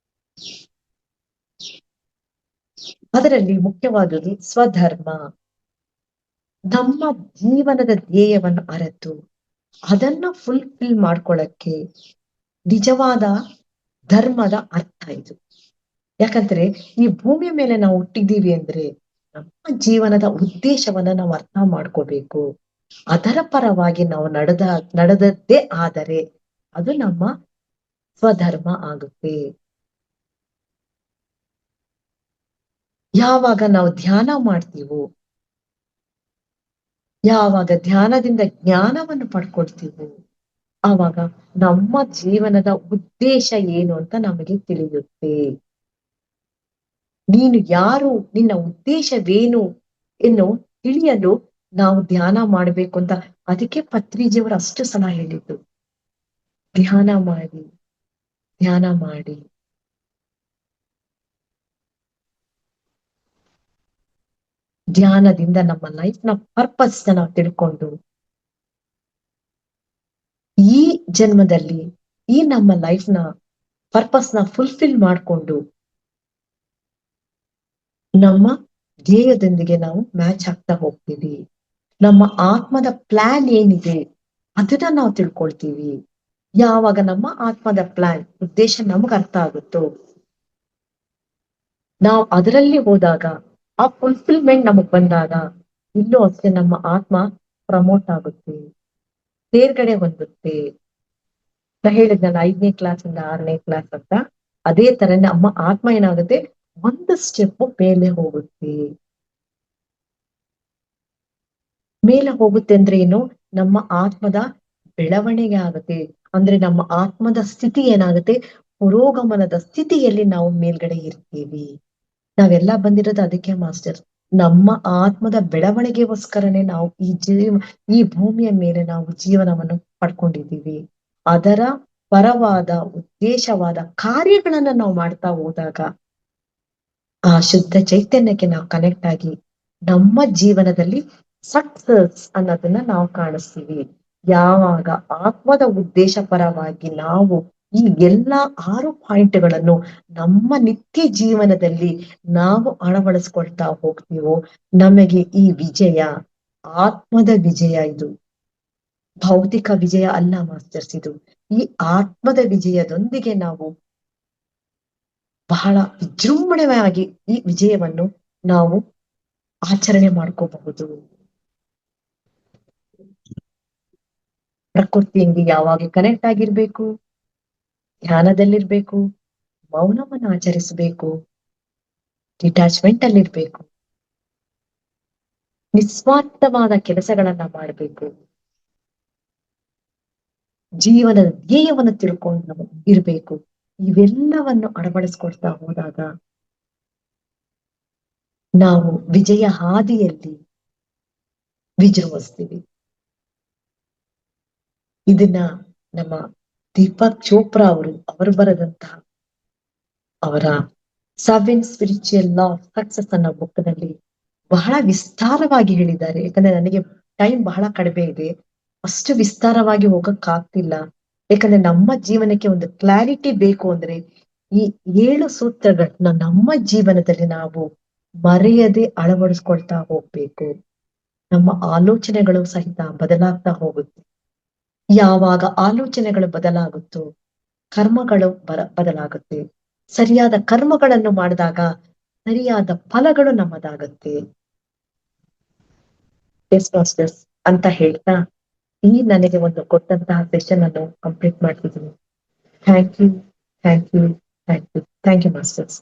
ಅದರಲ್ಲಿ ಮುಖ್ಯವಾದುದು ಸ್ವಧರ್ಮ. ನಮ್ಮ ಜೀವನದ ಧ್ಯೇಯವನ್ನು ಅರಿತು ಅದನ್ನ ಫುಲ್ಫಿಲ್ ಮಾಡ್ಕೊಳ್ಳಕ್ಕೆ ನಿಜವಾದ ಧರ್ಮದ ಅರ್ಥ ಇದು. ಯಾಕಂದ್ರೆ ಈ ಭೂಮಿಯ ಮೇಲೆ ನಾವು ಹುಟ್ಟಿದ್ದೀವಿ ಅಂದ್ರೆ ನಮ್ಮ ಜೀವನದ ಉದ್ದೇಶವನ್ನ ನಾವು ಅರ್ಥ ಮಾಡ್ಕೋಬೇಕು. ಅದರ ಪರವಾಗಿ ನಾವು ನಡೆದದ್ದೇ ಆದರೆ ಅದು ನಮ್ಮ ಸ್ವಧರ್ಮ ಆಗುತ್ತೆ. ಯಾವಾಗ ನಾವು ಧ್ಯಾನ ಮಾಡ್ತೀವೋ, ಯಾವಾಗ ಧ್ಯಾನದಿಂದ ಜ್ಞಾನವನ್ನು ಪಡ್ಕೊಳ್ತೀವೋ, ಆವಾಗ ನಮ್ಮ ಜೀವನದ ಉದ್ದೇಶ ಏನು ಅಂತ ನಮಗೆ ತಿಳಿಯುತ್ತೆ. ನೀನು ಯಾರು, ನಿನ್ನ ಉದ್ದೇಶವೇನು ಎನ್ನು ತಿಳಿಯಲು ನಾವು ಧ್ಯಾನ ಮಾಡ್ಬೇಕು ಅಂತ. ಅದಕ್ಕೆ ಪತ್ರಿಜಿಯವರು ಅಷ್ಟು ಸಲ ಹೇಳಿದ್ದು, ಧ್ಯಾನ ಮಾಡಿ ಧ್ಯಾನ ಮಾಡಿ. ಧ್ಯಾನದಿಂದ ನಮ್ಮ ಲೈಫ್ ನ ಪರ್ಪಸ್ ನಾವು ತಿಳ್ಕೊಂಡು ಈ ಜನ್ಮದಲ್ಲಿ ಈ ನಮ್ಮ ಲೈಫ್ ನ ಪರ್ಪಸ್ ನ ಫುಲ್ಫಿಲ್ ಮಾಡ್ಕೊಂಡು ನಮ್ಮ ಧ್ಯೇಯದೊಂದಿಗೆ ನಾವು ಮ್ಯಾಚ್ ಆಗ್ತಾ ಹೋಗ್ತೀವಿ. ನಮ್ಮ ಆತ್ಮದ ಪ್ಲಾನ್ ಏನಿದೆ ಅದನ್ನ ನಾವು ತಿಳ್ಕೊಳ್ತೀವಿ. ಯಾವಾಗ ನಮ್ಮ ಆತ್ಮದ ಪ್ಲಾನ್ ಉದ್ದೇಶ ನಮಗ್ ಅರ್ಥ ಆಗುತ್ತೋ, ನಾವು ಅದರಲ್ಲಿ ಹೋದಾಗ, ಆ ಫುಲ್ಫಿಲ್ಮೆಂಟ್ ನಮಗ್ ಬಂದಾಗ, ಇಲ್ಲೂ ಅಷ್ಟೇ ನಮ್ಮ ಆತ್ಮ ಪ್ರಮೋಟ್ ಆಗುತ್ತೆ, ತೇರ್ಗಡೆ ಹೊಂದುತ್ತೆ. ನಾ ಹೇಳಿದ್ನಲ್ಲ 5ನೇ ಕ್ಲಾಸ್ ಇಂದ 6ನೇ ಕ್ಲಾಸ್ ಅಂತ, ಅದೇ ತರ ನಮ್ಮ ಆತ್ಮ ಏನಾಗುತ್ತೆ, ಒಂದು ಸ್ಟೆಪ್ ಮೇಲೆ ಹೋಗುತ್ತೆ. ಮೇಲೆ ಹೋಗುತ್ತೆ ಅಂದ್ರೆ ಏನು, ನಮ್ಮ ಆತ್ಮದ ಬೆಳವಣಿಗೆ ಆಗುತ್ತೆ. ಅಂದ್ರೆ ನಮ್ಮ ಆತ್ಮದ ಸ್ಥಿತಿ ಏನಾಗುತ್ತೆ, ಪುರೋಗಮನದ ಸ್ಥಿತಿಯಲ್ಲಿ ನಾವು ಮೇಲ್ಗಡೆ ಇರ್ತೀವಿ. ನಾವೆಲ್ಲ ಬಂದಿರೋದು ಅದಕ್ಕೆ ಮಾಸ್ಟರ್. ನಮ್ಮ ಆತ್ಮದ ಬೆಳವಣಿಗೆಗೋಸ್ಕರನೇ ನಾವು ಈ ಭೂಮಿಯ ಮೇಲೆ ನಾವು ಜೀವನವನ್ನು ಪಡ್ಕೊಂಡಿದ್ದೀವಿ. ಅದರ ಪರವಾದ ಉದ್ದೇಶವಾದ ಕಾರ್ಯಗಳನ್ನ ನಾವು ಮಾಡ್ತಾ ಹೋದಾಗ ಆ ಶುದ್ಧ ಚೈತನ್ಯಕ್ಕೆ ನಾವು ಕನೆಕ್ಟ್ ಆಗಿ ನಮ್ಮ ಜೀವನದಲ್ಲಿ ಸಕ್ಸಸ್ ಅನ್ನೋದನ್ನ ನಾವು ಕಾಣಿಸ್ತೀವಿ. ಯಾವಾಗ ಆತ್ಮದ ಉದ್ದೇಶ ಪರವಾಗಿ ನಾವು ಈ ಎಲ್ಲಾ 6 ಪಾಯಿಂಟ್ಗಳನ್ನು ನಮ್ಮ ನಿತ್ಯ ಜೀವನದಲ್ಲಿ ನಾವು ಅಳವಡಿಸ್ಕೊಳ್ತಾ ಹೋಗ್ತೀವೋ, ನಮಗೆ ಈ ವಿಜಯ ಆತ್ಮದ ವಿಜಯ. ಇದು ಭೌತಿಕ ವಿಜಯ ಅಲ್ಲ ಮಾಸ್ಟರ್ಸ್, ಇದು ಈ ಆತ್ಮದ ವಿಜಯದೊಂದಿಗೆ ನಾವು ಬಹಳ ವಿಜೃಂಭಣೆಯಾಗಿ ಈ ವಿಜಯವನ್ನು ನಾವು ಆಚರಣೆ ಮಾಡ್ಕೋಬಹುದು. ಪ್ರಕೃತಿಯಲ್ಲಿ ಯಾವಾಗ ಕನೆಕ್ಟ್ ಆಗಿರ್ಬೇಕು, ಧ್ಯಾನದಲ್ಲಿರ್ಬೇಕು, ಮೌನವನ್ನು ಆಚರಿಸಬೇಕು, ಡಿಟ್ಯಾಚ್ಮೆಂಟ್ ಅಲ್ಲಿರ್ಬೇಕು, ನಿಸ್ವಾರ್ಥವಾದ ಕೆಲಸಗಳನ್ನ ಮಾಡಬೇಕು, ಜೀವನದ ಧ್ಯೇಯವನ್ನು ತಿಳ್ಕೊಂಡು ಇರ್ಬೇಕು. ಇವೆಲ್ಲವನ್ನು ಅಳವಡಿಸ್ಕೊಳ್ತಾ ಹೋದಾಗ ನಾವು ವಿಜಯ ಹಾದಿಯಲ್ಲಿ ವಿಜೃಂಭಿಸ್ತೀವಿ. ಇದನ್ನ ನಮ್ಮ ದೀಪಕ್ ಚೋಪ್ರಾ ಅವರು ಬರೆದಂತಹ ಅವರ 7 ಸ್ಪಿರಿಚುವಲ್ ಲಾ ಆಫ್ ಸಕ್ಸಸ್ ಅನ್ನೋ ಬುಕ್ನಲ್ಲಿ ಬಹಳ ವಿಸ್ತಾರವಾಗಿ ಹೇಳಿದ್ದಾರೆ. ಯಾಕಂದ್ರೆ ನನಗೆ ಟೈಮ್ ಬಹಳ ಕಡಿಮೆ ಇದೆ, ಅಷ್ಟು ವಿಸ್ತಾರವಾಗಿ ಹೋಗಕ್ಕಾಗ್ತಿಲ್ಲ. ಯಾಕಂದ್ರೆ ನಮ್ಮ ಜೀವನಕ್ಕೆ ಒಂದು ಕ್ಲಾರಿಟಿ ಬೇಕು ಅಂದ್ರೆ ಈ 7 ಸೂತ್ರಗಳನ್ನ ನಮ್ಮ ಜೀವನದಲ್ಲಿ ನಾವು ಮರೆಯದೆ ಅಳವಡಿಸ್ಕೊಳ್ತಾ ಹೋಗ್ಬೇಕು. ನಮ್ಮ ಆಲೋಚನೆಗಳು ಸಹಿತ ಬದಲಾಗ್ತಾ ಹೋಗುತ್ತೆ. ಯಾವಾಗ ಆಲೋಚನೆಗಳು ಬದಲಾಗುತ್ತೋ ಕರ್ಮಗಳು ಬದಲಾಗುತ್ತೆ. ಸರಿಯಾದ ಕರ್ಮಗಳನ್ನು ಮಾಡಿದಾಗ ಸರಿಯಾದ ಫಲಗಳು ನಮ್ಮದಾಗುತ್ತೆ. ಎಸ್ ಮಾಸ್ಟರ್ಸ್ ಅಂತ ಹೇಳ್ತಾ ಈ ನನಗೆ ಒಂದು ಕೊಟ್ಟಂತಹ ಸೆಷನ್ ಅನ್ನು ಕಂಪ್ಲೀಟ್ ಮಾಡ್ತಿದ್ದೀನಿ. Thank you, thank you, thank you, thank you masters.